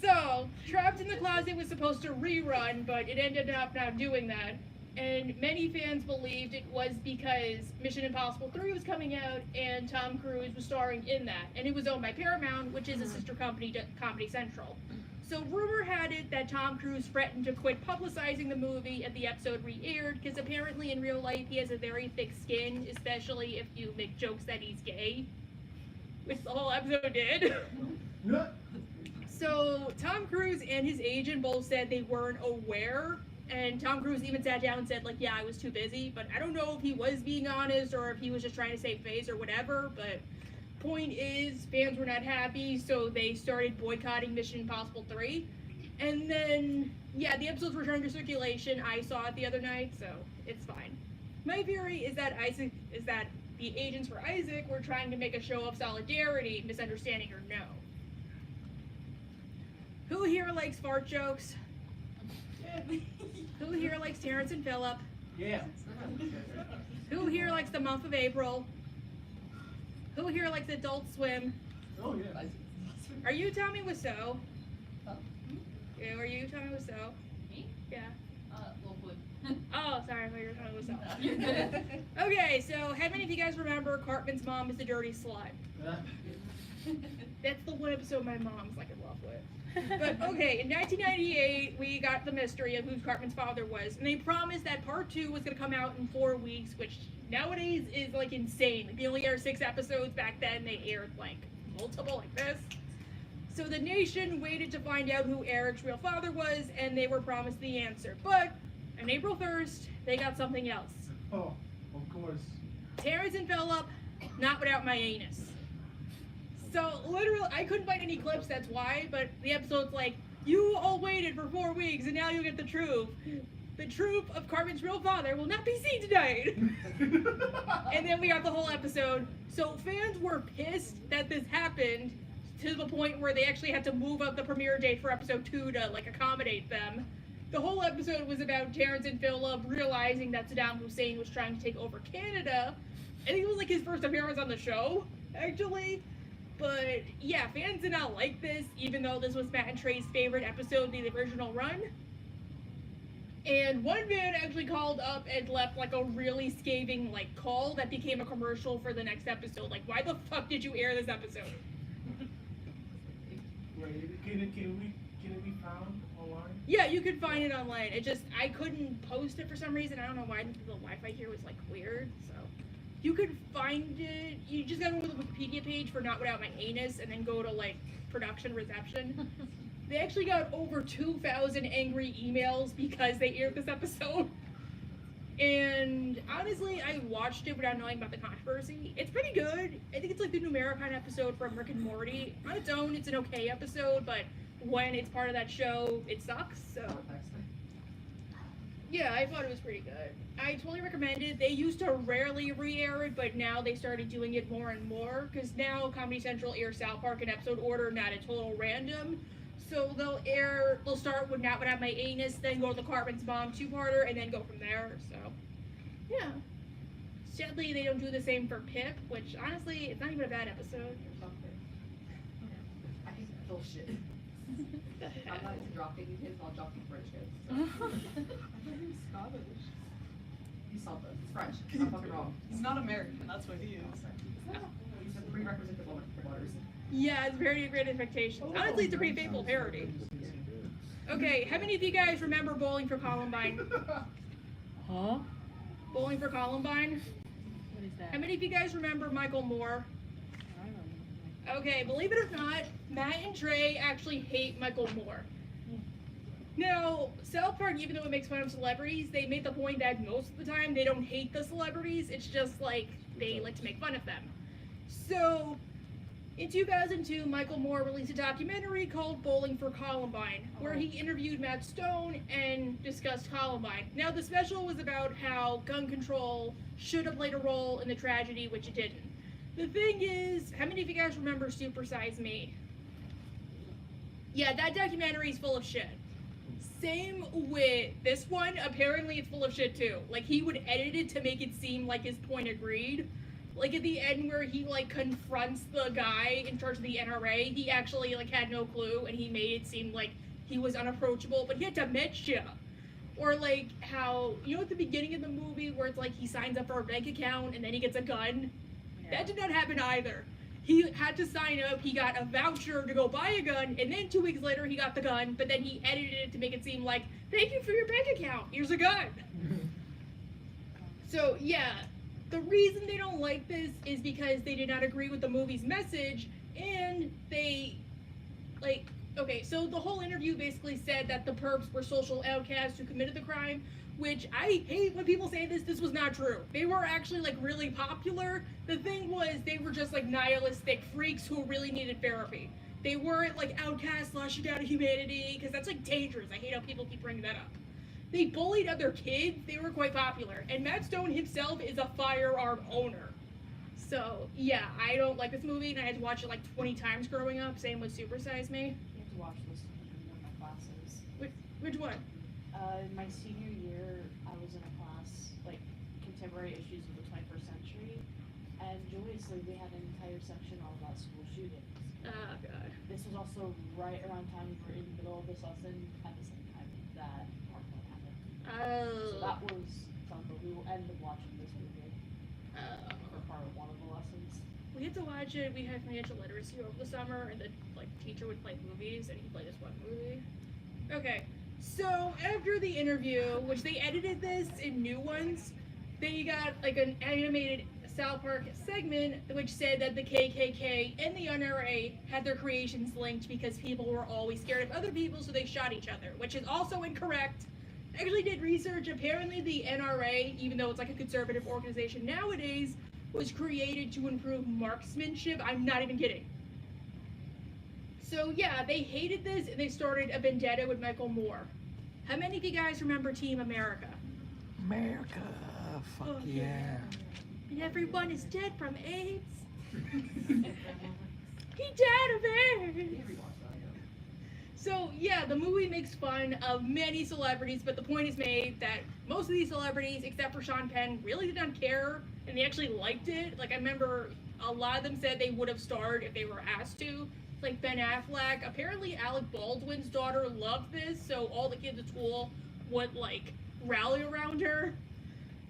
So, Trapped in the Closet was supposed to rerun, but it ended up not doing that. And many fans believed it was because Mission Impossible 3 was coming out and Tom Cruise was starring in that. And it was owned by Paramount, which is a sister company to Comedy Central. So rumor had it that Tom Cruise threatened to quit publicizing the movie if the episode re-aired, because apparently in real life he has a very thick skin, especially if you make jokes that he's gay, which the whole episode did. So Tom Cruise and his agent both said they weren't aware, and Tom Cruise even sat down and said, like, yeah, I was too busy, but I don't know if he was being honest or if he was just trying to save face or whatever, but point is, fans were not happy, so they started boycotting Mission Impossible 3. And then, yeah, the episodes returned to circulation. I saw it the other night, so it's fine. My theory is that the agents for Isaac were trying to make a show of solidarity, misunderstanding or no. Who here likes fart jokes? Who here likes Terrence and Phillip? Yeah. Who here likes the month of April? Who here likes Adult Swim? Oh, yeah. Are you Tommy Wiseau? Huh? Yeah, are you Tommy Wiseau? Me? Yeah. Little foot. Oh, sorry, I thought you were Tommy Wiseau. You're good. Okay, so how many of you guys remember Cartman's mom is the dirty slut? That's the one episode my mom's like in love with. But okay, in 1998, we got the mystery of who Cartman's father was, and they promised that part 2 was gonna come out in 4 weeks, which nowadays is like insane. Like, they only aired 6 episodes. Back then, they aired like multiple like this. So the nation waited to find out who Eric's real father was, and they were promised the answer. But on April 1st, they got something else. Oh, of course. Terrence and Phillip, not without my anus. So literally, I couldn't find any clips, that's why, but the episode's like, you all waited for 4 weeks and now you get the truth. The truth of Cartman's real father will not be seen tonight. And then we got the whole episode. So fans were pissed that this happened to the point where they actually had to move up the premiere date for episode 2 to like accommodate them. The whole episode was about Terrence and Phillip realizing that Saddam Hussein was trying to take over Canada. I think it was like his first appearance on the show, actually. But yeah, fans did not like this, even though this was Matt and Trey's favorite episode of the original run. And one fan actually called up and left like a really scathing like call that became a commercial for the next episode. Like, why the fuck did you air this episode? Wait, can it be found online? Yeah, you could find it online. It just, I couldn't post it for some reason. I don't know why the Wi-Fi here was like weird, so. You could find it, you just gotta go to the Wikipedia page for Not Without My Anus and then go to like production reception. They actually got over 2,000 angry emails because they aired this episode. And honestly, I watched it without knowing about the controversy. It's pretty good. I think it's like the Numericon episode from Rick and Morty. On its own, it's an okay episode, but when it's part of that show, it sucks, so. Yeah, I thought it was pretty good. I totally recommend it. They used to rarely re-air it, but now they started doing it more and more, because now Comedy Central airs South Park in episode order, not a total random. So they'll start with Not Without My Anus, then go to the Cartman's Mom 2-parter, and then go from there, so. Yeah. Sadly, they don't do the same for Pip, which honestly, it's not even a bad episode. I hate bullshit. I'm not into dropping kids, I'll drop the French kids. So. I thought he was Scottish. He's something. It's French. I'm fucking wrong. He's not American, that's what he is. He's a prerequisite for waters. Yeah, it's very Great Expectations. Honestly, it's a pretty faithful parody. Okay, how many of you guys remember Bowling for Columbine? Huh? Bowling for Columbine? What is that? How many of you guys remember Michael Moore? I don't know. Okay, believe it or not, Matt and Trey actually hate Michael Moore. Now, South Park, even though it makes fun of celebrities, they make the point that most of the time they don't hate the celebrities, it's just like they like to make fun of them. So, in 2002, Michael Moore released a documentary called Bowling for Columbine, where he interviewed Matt Stone and discussed Columbine. Now, the special was about how gun control should have played a role in the tragedy, which it didn't. The thing is, how many of you guys remember Super Size Me? Yeah, that documentary is full of shit. Same with this one, apparently it's full of shit too. Like, he would edit it to make it seem like his point agreed. Like, at the end where he, like, confronts the guy in charge of the NRA, he actually, like, had no clue, and he made it seem like he was unapproachable, but he had dementia. Or, like, how, you know at the beginning of the movie where it's like he signs up for a bank account and then he gets a gun? That did not happen either. He had to sign up, he got a voucher to go buy a gun, and then 2 weeks later he got the gun, but then he edited it to make it seem like, thank you for your bank account, here's a gun. So, yeah. The reason they don't like this is because they did not agree with the movie's message, and they, like, okay, so the whole interview basically said that the perps were social outcasts who committed the crime, which I hate when people say this was not true. They were actually, like, really popular. The thing was, they were just, like, nihilistic freaks who really needed therapy. They weren't, like, outcasts lashing out of humanity, because that's, like, dangerous. I hate how people keep bringing that up. They bullied other kids, they were quite popular. And Matt Stone himself is a firearm owner. So, yeah, I don't like this movie, and I had to watch it like 20 times growing up. Same with Super Size Me. You have to watch this in one of my classes. Which one? In my senior year, I was in a class, like, contemporary issues of the 21st century, and joyously we had an entire section all about school shootings. Oh god. This was also right around time we were in the middle of this lesson at the same time that Parkland happened. Oh. So that was fun, but we will end up watching this movie for part of one of the lessons. We had to watch it. We had financial literacy over the summer, and the teacher would play movies, and he played this one movie. Okay, so after the interview, which they edited this in new ones, they got an animated South Park segment which said that the KKK and the NRA had their creations linked because people were always scared of other people, so they shot each other, which is also incorrect. I actually did research. Apparently, the NRA, even though it's a conservative organization nowadays, was created to improve marksmanship. I'm not even kidding. So yeah, they hated this and they started a vendetta with Michael Moore. How many of you guys remember Team America? America, fuck Oh, yeah. And everyone is dead from AIDS. He died of AIDS. So yeah, the movie makes fun of many celebrities, but the point is made that most of these celebrities, except for Sean Penn, really did not care, and they actually liked it. I remember a lot of them said they would have starred if they were asked to. Like Ben Affleck. Apparently Alec Baldwin's daughter loved this, so all the kids at school would rally around her.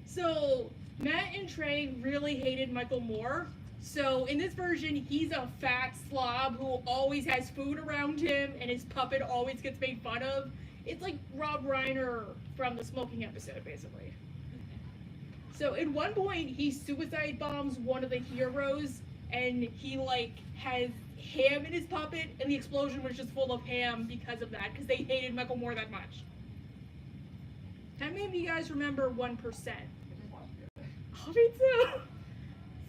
So Matt and Trey really hated Michael Moore. So in this version, he's a fat slob who always has food around him, and his puppet always gets made fun of. It's like Rob Reiner from the smoking episode, basically. So at one point, he suicide bombs one of the heroes, and he has ham in his puppet, and the explosion was just full of ham because of that, because they hated Michael Moore that much. How many of you guys remember 1%? Oh, me too.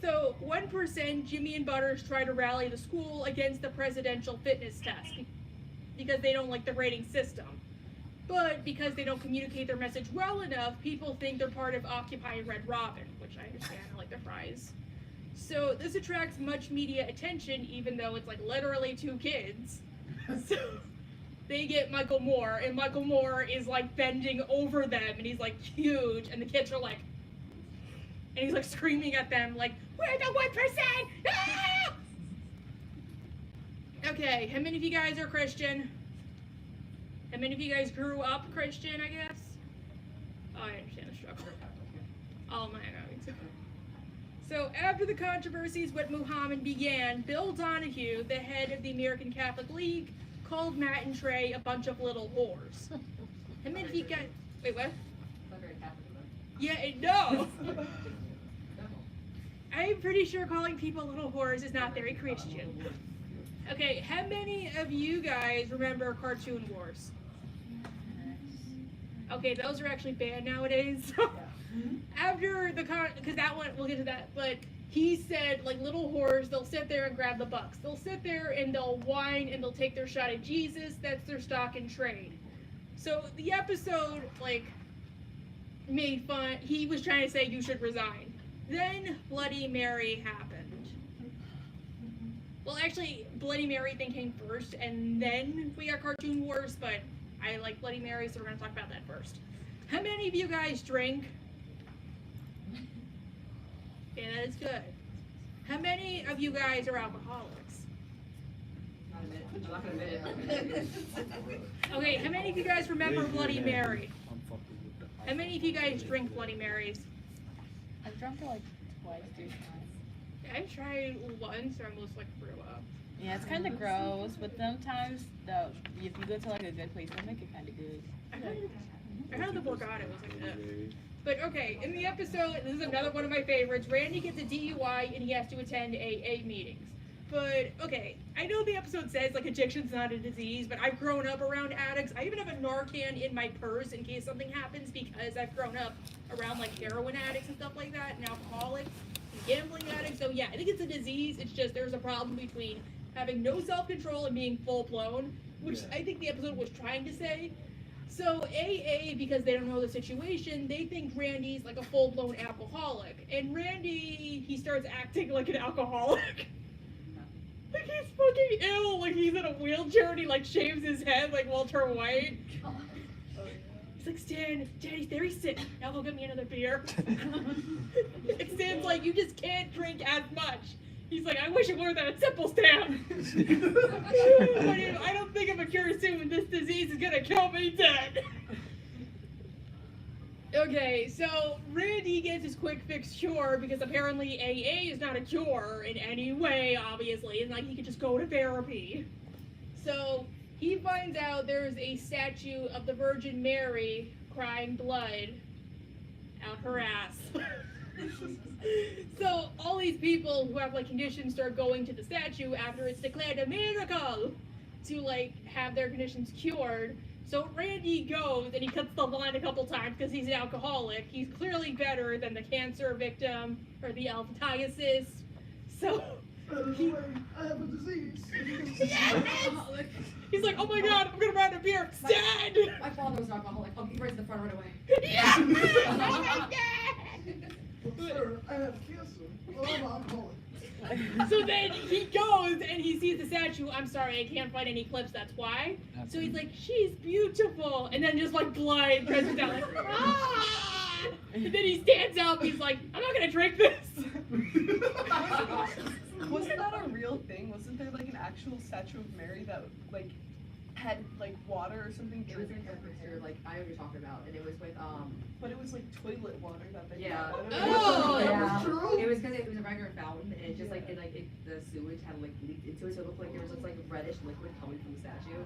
So 1%, Jimmy and Butters try to rally the school against the presidential fitness test because they don't like the rating system. But because they don't communicate their message well enough, people think they're part of Occupy Red Robin, which I understand, I like their fries. So this attracts much media attention, even though it's literally 2 kids. So they get Michael Moore, and Michael Moore is bending over them, and he's huge, and the kids are and he's screaming at them we're the 1%! Ah! Okay, how many of you guys are Christian? How many of you guys grew up Christian, I guess? Oh, I understand the struggle. Oh my God. So after the controversies with Muhammad began, Bill Donahue, the head of the American Catholic League, called Matt and Trey a bunch of little whores. How many of you guys... Wait, what? Yeah, no! I'm pretty sure calling people little whores is not very Christian. Okay, how many of you guys remember Cartoon Wars? Okay, those are actually banned nowadays. After the because that one, we'll get to that, but he said, little whores, they'll sit there and grab the bucks. They'll sit there and they'll whine and they'll take their shot at Jesus. That's their stock in trade. So the episode, made fun. He was trying to say you should resign. Then Bloody Mary happened. Well, actually, Bloody Mary thing came first, and then we got Cartoon Wars, but I like Bloody Mary, so we're going to talk about that first. How many of you guys drink? Yeah, that is good. How many of you guys are alcoholics? I'm not gonna admit it. Okay, how many of you guys remember Bloody Mary? How many of you guys drink Bloody Marys? I've drunk it twice, 3 times. I've tried once, or I almost threw up. Yeah, it's kind of gross, but sometimes though, if you go to a good place, they'll make it kind of good. I heard the Borgata was ugh. But okay, in the episode, this is another one of my favorites. Randy gets a DUI and he has to attend AA meetings. But okay, I know the episode says addiction's not a disease, but I've grown up around addicts. I even have a Narcan in my purse in case something happens because I've grown up around heroin addicts and stuff like that, and alcoholics and gambling addicts. So yeah, I think it's a disease. It's just there's a problem between having no self-control and being full-blown, which I think the episode was trying to say. So AA, because they don't know the situation, they think Randy's a full-blown alcoholic. And Randy, he starts acting like an alcoholic. He's fucking ill, he's in a wheelchair and he shaves his head like Walter White. He's like, Stan, Daddy's very sick. Now go get me another beer. And Stan's like, you just can't drink as much. He's like, I wish I learned that at Simple Stan. But I don't think of a cure soon. This disease is gonna kill me dead. Okay, so Randy gets his quick fix cure because apparently AA is not a cure in any way, obviously, and like he could just go to therapy. So he finds out there's a statue of the Virgin Mary crying blood out her ass. So all these people who have like conditions start going to the statue after it's declared a miracle to like have their conditions cured. So Randy goes and he cuts the line a couple times because he's an alcoholic. He's clearly better than the cancer victim or the elephantiasis. So he, I have a disease. yes! He's like, oh my god, I'm gonna run a beer. Stand! My father was an alcoholic. I'll be right to the front right away. Yes! Oh my god! Sir, I have cancer. Oh, I'm an alcoholic. So then he goes and he sees the statue. I'm sorry, I can't find any clips, that's why. So he's like, she's beautiful. And then just like blood runs down like, ah! And then he stands up, he's like, I'm not gonna drink this. Wasn't that a real thing? Wasn't there like an actual statue of Mary that like had like water or something? It was like a picture, like I know what you're talking about, and it was with But it was like toilet water that they yeah. got. Oh! Yeah. True? It was because it was a regular fountain, and it just like the sewage had like leaked into it, so it looked like there was just like reddish liquid coming from the statue.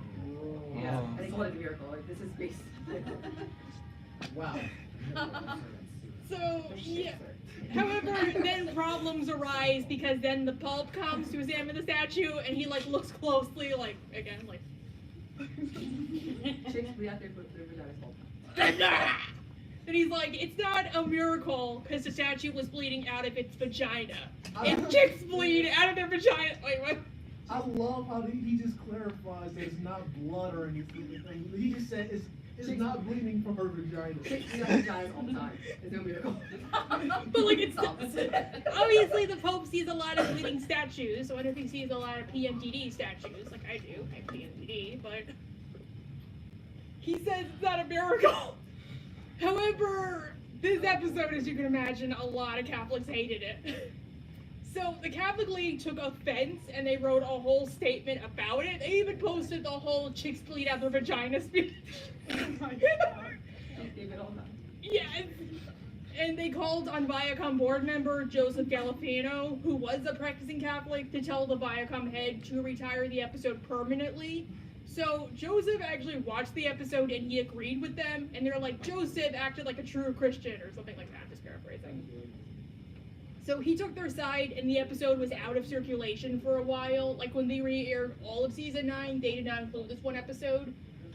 Yeah, Oh. and they called it a miracle. Like this is based. Wow. So, yeah. However, then problems arise because then the Pope comes to examine the statue and he like looks closely, like, again, like. Chicks be out there with their vaginas all the time. And he's like, it's not a miracle because the statue was bleeding out of its vagina. If chicks bleed out of their vagina, wait, what? I love how he just clarifies that it's not blood or anything. He just said it's not bleeding from her vagina. Chicks be out their vaginas all the time. It's no miracle. But like it's obviously the Pope sees a lot of bleeding statues. So what if he sees a lot of PMDD statues? Like I do, I have PMDD, but he says it's not a miracle. However, this episode, as you can imagine, a lot of Catholics hated it. So the Catholic League took offense and they wrote a whole statement about it. They even posted the whole chicks bleed out their vagina speech. Oh my god. Yes. And they called on Viacom board member Joseph Galifano, who was a practicing Catholic, to tell the Viacom head to retire the episode permanently. So Joseph actually watched the episode and he agreed with them, and they're like, Joseph acted like a true Christian or something like that, just paraphrasing. So he took their side and the episode was out of circulation for a while. Like when they re-aired all of season 9, they did not include this one episode.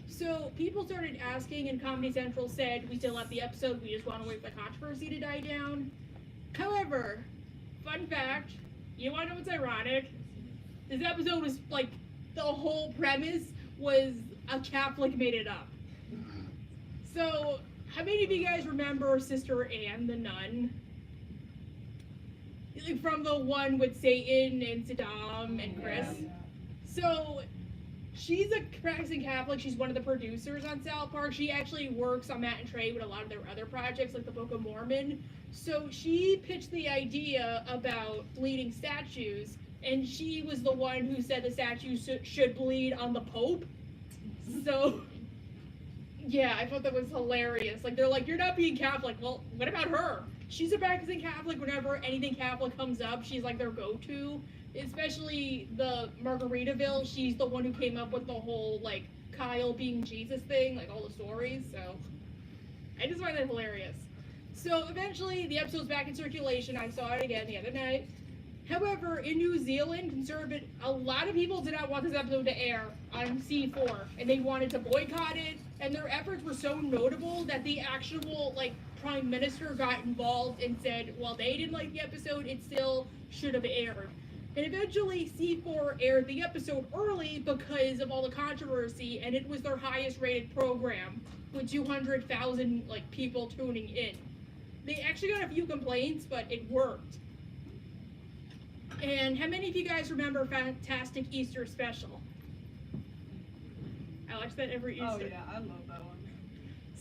So people started asking and Comedy Central said, we still have the episode, we just want to wait for the controversy to die down. However, fun fact, you want to know what's ironic? This episode was like, the whole premise was a Catholic made it up. So, how many of you guys remember Sister Anne the nun? Like from the one with Satan and Saddam and Chris? So, she's a practicing Catholic. She's one of the producers on South Park. She actually works on Matt and Trey with a lot of their other projects, like the Book of Mormon. So she pitched the idea about bleeding statues, and she was the one who said the statues should bleed on the Pope. So, yeah, I thought that was hilarious. Like, they're like, you're not being Catholic. Well, what about her? She's a practicing Catholic. Whenever anything Catholic comes up, she's like their go-to. Especially the Margaritaville, she's the one who came up with the whole, like, Kyle being Jesus thing, like, all the stories, so I just find that hilarious. So, eventually, the episode's back in circulation. I saw it again the other night. However, in New Zealand, a lot of people did not want this episode to air on C4, and they wanted to boycott it, and their efforts were so notable that the actual, like, Prime Minister got involved and said, well, they didn't like the episode, it still should have aired. And eventually, C4 aired the episode early because of all the controversy, and it was their highest rated program, with 200,000 like people tuning in. They actually got a few complaints, but it worked. And how many of you guys remember Fantastic Easter Special? I watch that every Easter. Oh yeah, I love that one.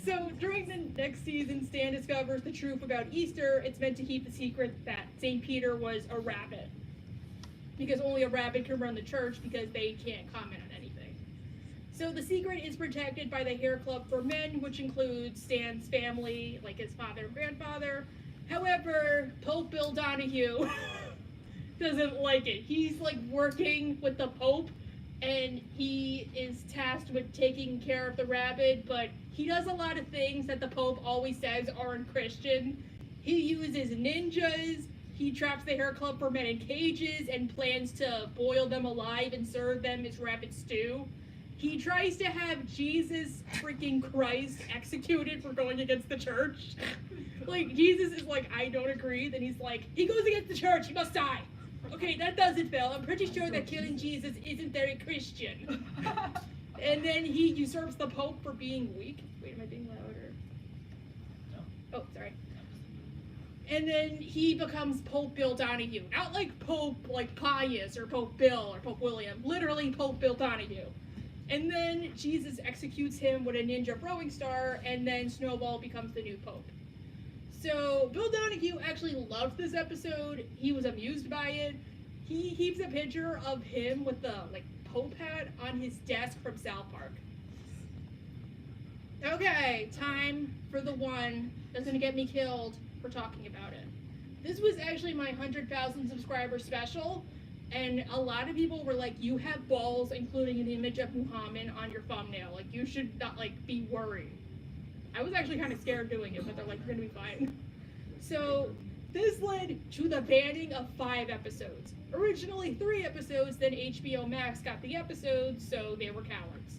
So during the next season, Stan discovers the truth about Easter. It's meant to keep the secret that St. Peter was a rabbit. Because only a rabbit can run the church because they can't comment on anything. So the secret is protected by the Hair Club for Men, which includes Stan's family, like his father and grandfather. However, Pope Bill Donahue doesn't like it. He's like working with the Pope, and he is tasked with taking care of the rabbit, but he does a lot of things that the Pope always says aren't Christian. He uses ninjas, he traps the Hair Club for Men in cages and plans to boil them alive and serve them as rabbit stew. He tries to have Jesus freaking Christ executed for going against the church. Like, Jesus is like, I don't agree. Then he's like, he goes against the church, he must die. Okay, that does it, Phil. I'm pretty sure that killing Jesus isn't very Christian. And then he usurps the Pope for being weak. Wait, am I being louder? No. Oh, sorry. And then he becomes Pope Bill Donahue. Not like Pope like Pius or Pope Bill or Pope William. Literally Pope Bill Donahue. And then Jesus executes him with a ninja throwing star, and then Snowball becomes the new Pope. So Bill Donahue actually loved this episode. He was amused by it. He keeps a picture of him with the like Pope hat on his desk from South Park. Okay, time for the one that's gonna get me killed for talking about it. This was actually my 100,000 subscriber special, and a lot of people were like, you have balls including an image of Muhammad on your thumbnail. Like, you should not like be worried. I was actually kind of scared doing it, but they're like, you're gonna be fine. So this led to the banning of 5 episodes. Originally 3 episodes, then HBO Max got the episodes, so they were cowards.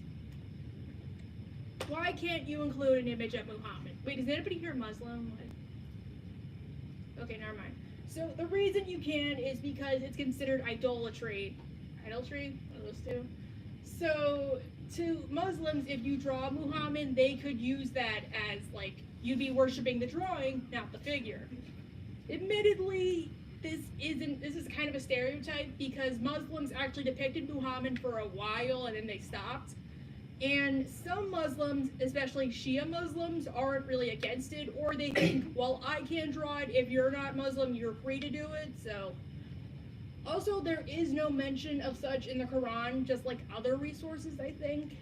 Why can't you include an image of Muhammad? Wait, is anybody here Muslim? Okay, never mind. So the reason you can is because it's considered idolatry. Idolatry? One of those two. So to Muslims, if you draw Muhammad, they could use that as like, you'd be worshiping the drawing, not the figure. Admittedly, this is kind of a stereotype because Muslims actually depicted Muhammad for a while and then they stopped. And some Muslims, especially Shia Muslims, aren't really against it, or they think, well, I can't draw it, if you're not Muslim, you're free to do it, so. Also, there is no mention of such in the Quran, just like other resources, I think.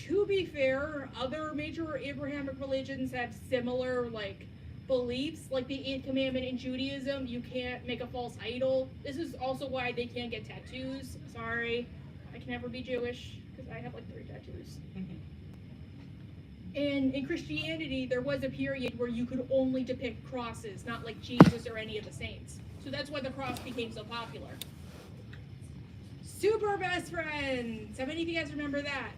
To be fair, other major Abrahamic religions have similar, like, beliefs, like the 8th commandment in Judaism, you can't make a false idol. This is also why they can't get tattoos. Sorry, I can never be Jewish, because I have like 3 tattoos. And in Christianity, there was a period where you could only depict crosses, not like Jesus or any of the saints. So that's why the cross became so popular. Super Best Friends! How many of you guys remember that?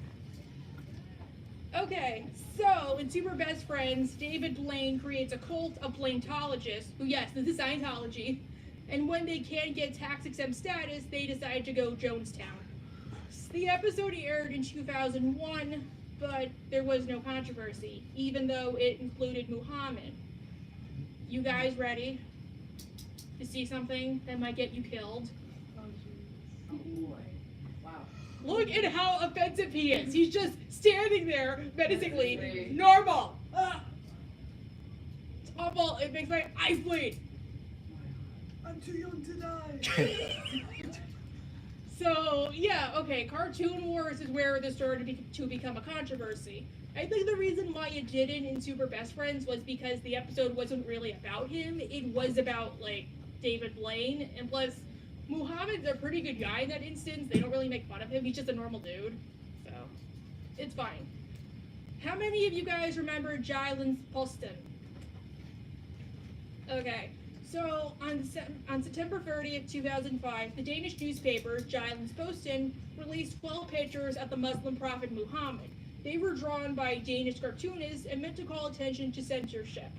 Okay, so in Super Best Friends, David Blaine creates a cult of Blaintologists, who, yes, this is Scientology, and when they can't get tax-exempt status, they decide to go Jonestown. The episode aired in 2001, but there was no controversy, even though it included Muhammad. You guys ready to see something that might get you killed? Oh boy. Wow. Look at how offensive he is. He's just standing there menacingly. Normal. It's awful. It makes my eyes bleed. I'm too young to die. So, yeah, okay, Cartoon Wars is where this started to become a controversy. I think the reason why it didn't in Super Best Friends was because the episode wasn't really about him. It was about, like, David Blaine, and plus, Muhammad's a pretty good guy in that instance. They don't really make fun of him. He's just a normal dude, so it's fine. How many of you guys remember Jyllands Posten? Okay. So, on September 30th, 2005, the Danish newspaper, Jyllands Posten, released 12 pictures of the Muslim prophet Muhammad. They were drawn by Danish cartoonists and meant to call attention to censorship.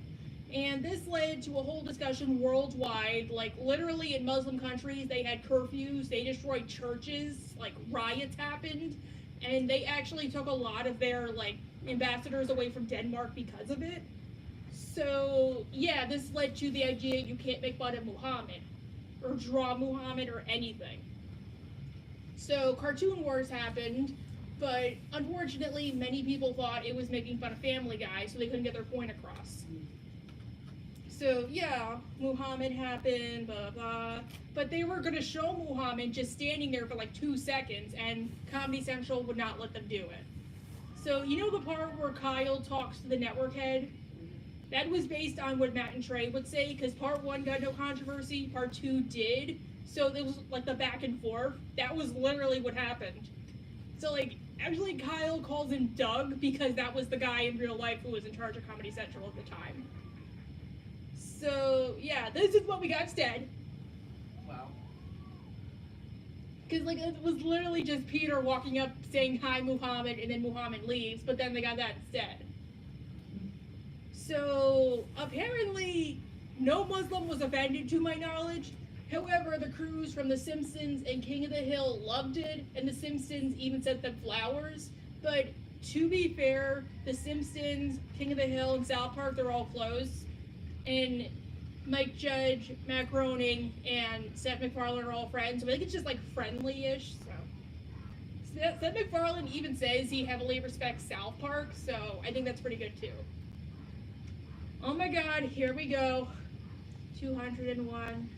And this led to a whole discussion worldwide, like literally in Muslim countries, they had curfews, they destroyed churches, like riots happened, and they actually took a lot of their like ambassadors away from Denmark because of it. So, yeah, this led to the idea you can't make fun of Muhammad, or draw Muhammad, or anything. So, Cartoon Wars happened. but unfortunately, many people thought it was making fun of Family Guy, so they couldn't get their point across. So yeah, Muhammad happened, blah blah, but they were gonna show Muhammad just standing there for like 2 seconds, and Comedy Central would not let them do it. So you know the part where Kyle talks to the network head? That was based on what Matt and Trey would say, because part 1 got no controversy, part 2 did. So it was like the back and forth. That was literally what happened. So like, actually Kyle calls him Doug because that was the guy in real life who was in charge of Comedy Central at the time. So yeah, this is what we got instead. Wow. Because like, it was literally just Peter walking up saying hi Muhammad, and then Muhammad leaves, but then they got that instead. So apparently no Muslim was offended to my knowledge. However, the crews from The Simpsons and King of the Hill loved it, and The Simpsons even sent them flowers. But to be fair, The Simpsons, King of the Hill, and South Park, they're all closed. And Mike Judge, Matt Groening, and Seth MacFarlane are all friends, so I think it's just like friendly-ish. So Seth MacFarlane even says he heavily respects South Park, so I think that's pretty good too. Oh my god, here we go. 201.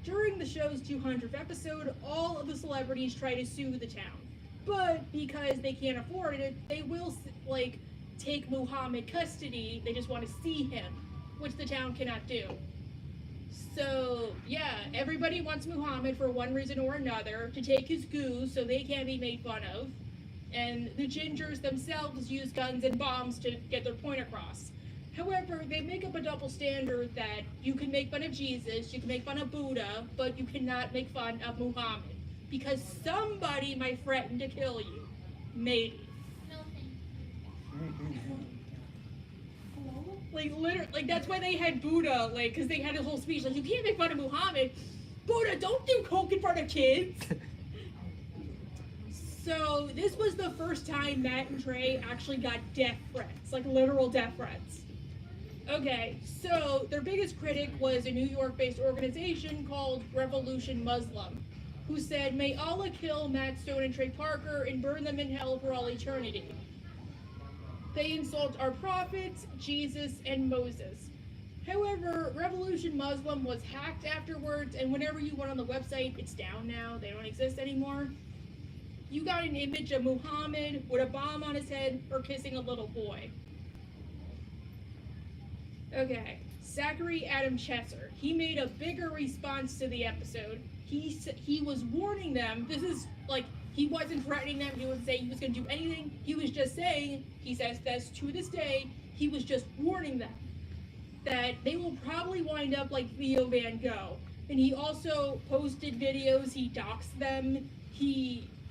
During the show's 200th episode, all of the celebrities try to sue the town. But because they can't afford it, they will, like, take Muhammad custody. They just want to see him, which the town cannot do. So, yeah, everybody wants Muhammad for one reason or another, to take his goose so they can't be made fun of. And the Gingers themselves use guns and bombs to get their point across. However, they make up a double standard that you can make fun of Jesus, you can make fun of Buddha, but you cannot make fun of Muhammad. Because somebody might threaten to kill you. Maybe. Like, literally, like, that's why they had Buddha, like, because they had a whole speech, like, you can't make fun of Muhammad. Buddha, don't do coke in front of kids. So, this was the first time Matt and Trey actually got death threats, like literal death threats. Okay, so their biggest critic was a New York-based organization called Revolution Muslim, who said, "May Allah kill Matt Stone and Trey Parker and burn them in hell for all eternity. They insult our prophets, Jesus, and Moses." However, Revolution Muslim was hacked afterwards, and whenever you went on the website, it's down now, they don't exist anymore. You got an image of Muhammad with a bomb on his head or kissing a little boy. Okay, Zachary Adam Chesser. He made a bigger response to the episode. He was warning them. This is like, he wasn't threatening them. He wasn't saying he was going to do anything. He was just saying, he says this to this day, he was just warning them that they will probably wind up like Theo Van Gogh. And he also posted videos, he doxed them,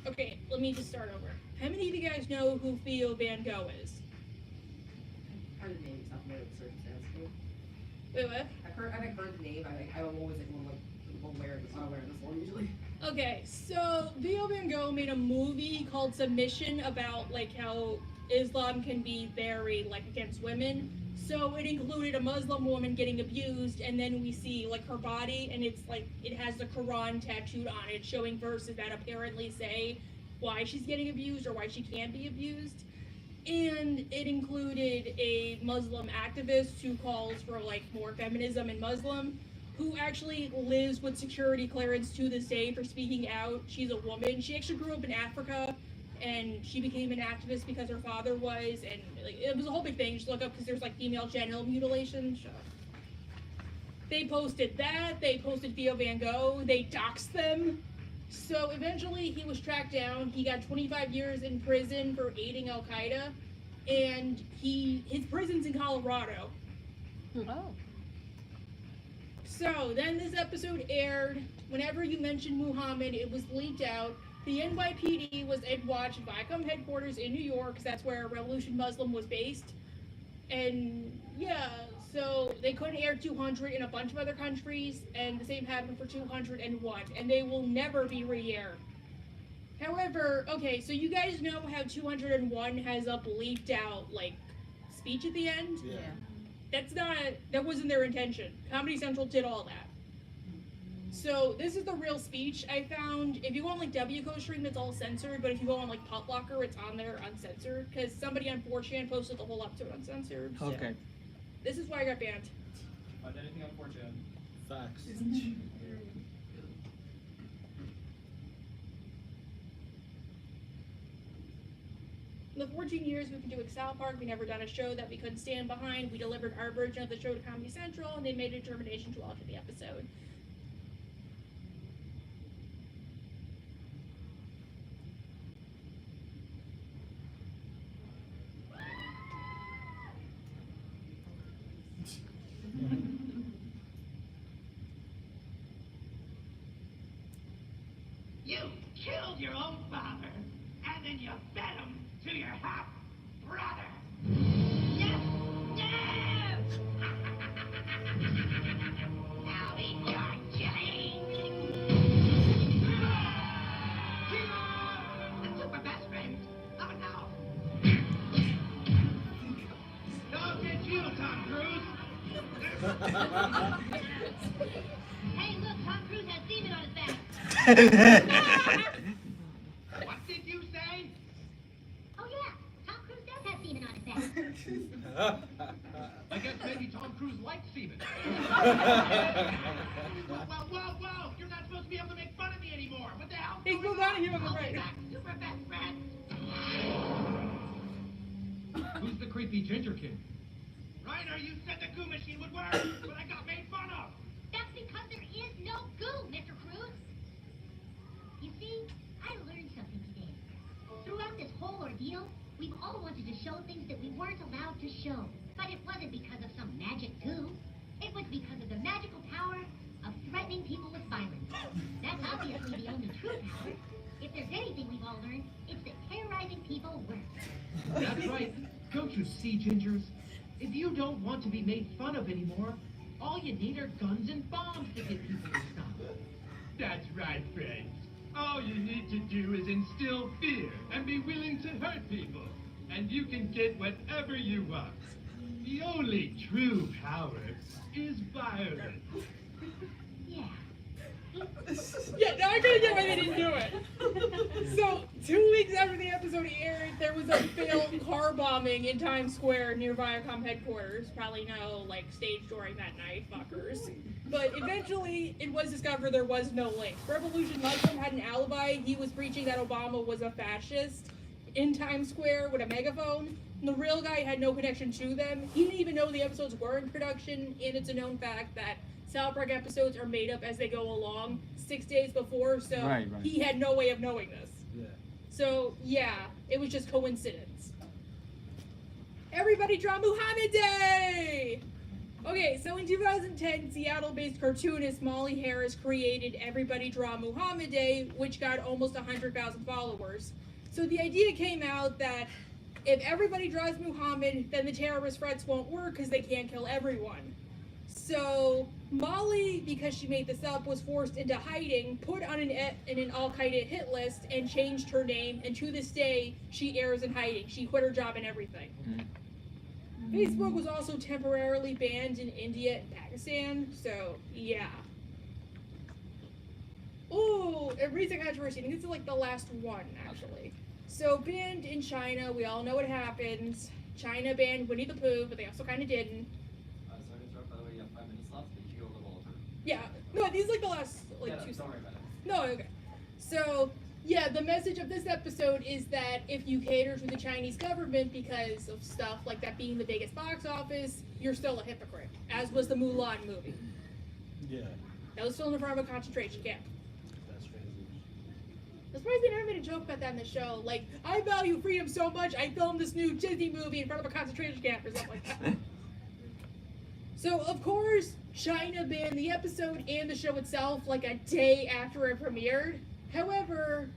okay, let me just start over. How many of you guys know who Theo Van Gogh is? I've heard the name, not familiar with the circumstance. Wait, what? I've heard the name. I'm always like aware of this, unaware of this one usually. Okay, so Theo Van Gogh made a movie called Submission about like how Islam can be very like against women. So it included a Muslim woman getting abused, and then we see like her body, and it's like it has the Quran tattooed on it, showing verses that apparently say why she's getting abused or why she can't be abused. And it included a Muslim activist who calls for like more feminism in Muslim, who actually lives with security clearance to this day for speaking out. She's a woman. She actually grew up in Africa, and she became an activist because her father was, and like, it was a whole big thing. Just look up because there's like female genital mutilation. They posted that. They posted Theo Van Gogh. They doxed them. So eventually he was tracked down. He got 25 years in prison for aiding Al Qaeda, and his prison's in Colorado. Oh. So then this episode aired. Whenever you mentioned Muhammad, it was leaked out. The NYPD was at Watch Viacom headquarters in New York, because that's where Revolution Muslim was based. And yeah, so they couldn't air 200 in a bunch of other countries, and the same happened for 201, and they will never be re-aired. However, okay, so you guys know how 201 has a bleeped out, like, speech at the end? Yeah. That wasn't their intention. Comedy Central did all that. So this is the real speech I found. If you go on like WCO stream, it's all censored, but if you go on like Pop Locker, it's on there uncensored because somebody on 4chan posted the whole episode uncensored. So Okay. this is why I got banned. Find anything on 4chan. Facts. In the 14 years we've been doing South Park, we never done a show that we couldn't stand behind. We delivered our version of the show to Comedy Central, and they made a determination to alter the episode. You killed your own father, and then you fed him to your half brother. Yes, yes. Now eat your jelly. The super best friends of it now. Don't get you, Tom Cruise. Hey, look, Tom Cruise has semen on his back. What did you say? Oh yeah, Tom Cruise does have semen on his back. I guess maybe Tom Cruise likes semen. Whoa! You're not supposed to be able to make fun of me anymore. What the hell? Hey, go down here on the I'll right. be back, super best friend. Who's the creepy ginger kid? Reiner, you said the goo machine would work, but I got made fun of. That's because there is no goo, Mr. Cruz. You see, I learned something today. Throughout this whole ordeal, we've all wanted to show things that we weren't allowed to show. But it wasn't because of some magic goo. It was because of the magical power of threatening people with violence. That's obviously the only true power. If there's anything we've all learned, it's that terrorizing people works. That's right. Don't you see, gingers? If you don't want to be made fun of anymore, all you need are guns and bombs to get people to stop. That's right, friends. All you need to do is instill fear and be willing to hurt people. And you can get whatever you want. The only true power is violence. Yeah, now I gotta get why they didn't do it. So, 2 weeks after the episode aired, there was a failed car bombing in Times Square near Viacom headquarters. Probably no, like, staged during that night, fuckers. But eventually, it was discovered there was no link. Revolution Muslim had an alibi. He was preaching that Obama was a fascist in Times Square with a megaphone. And the real guy had no connection to them. He didn't even know the episodes were in production, and it's a known fact that South Park episodes are made up as they go along 6 days before, so Right. he had no way of knowing this. Yeah. So, yeah, it was just coincidence. Everybody draw Muhammad Day! Okay, so in 2010, Seattle-based cartoonist Molly Harris created Everybody Draw Muhammad Day, which got almost 100,000 followers. So the idea came out that if everybody draws Muhammad, then the terrorist threats won't work because they can't kill everyone. So Molly, because she made this up, was forced into hiding, put on an Al-Qaeda hit list, and changed her name. And to this day, she airs in hiding. She quit her job and everything. Facebook was also temporarily banned in India and Pakistan. So yeah. Oh, a recent controversy. I think this is like the last one, actually. So banned in China. We all know what happens. China banned Winnie the Pooh, but they also kind of didn't. Sorry to interrupt, by the way, you have 5 minutes left, but you go a little over. Yeah, no, these are like the last like Yeah, two. don't worry about it. No, okay. So yeah, the message of this episode is that if you cater to the Chinese government because of stuff like that being the biggest box office, you're still a hypocrite. As was the Mulan movie. Yeah. That was filmed in front of a concentration camp. That's crazy. That's why they never made a joke about that in the show. Like, I value freedom so much, I filmed this new Disney movie in front of a concentration camp or something like that. So, of course, China banned the episode and the show itself like a day after it premiered. However,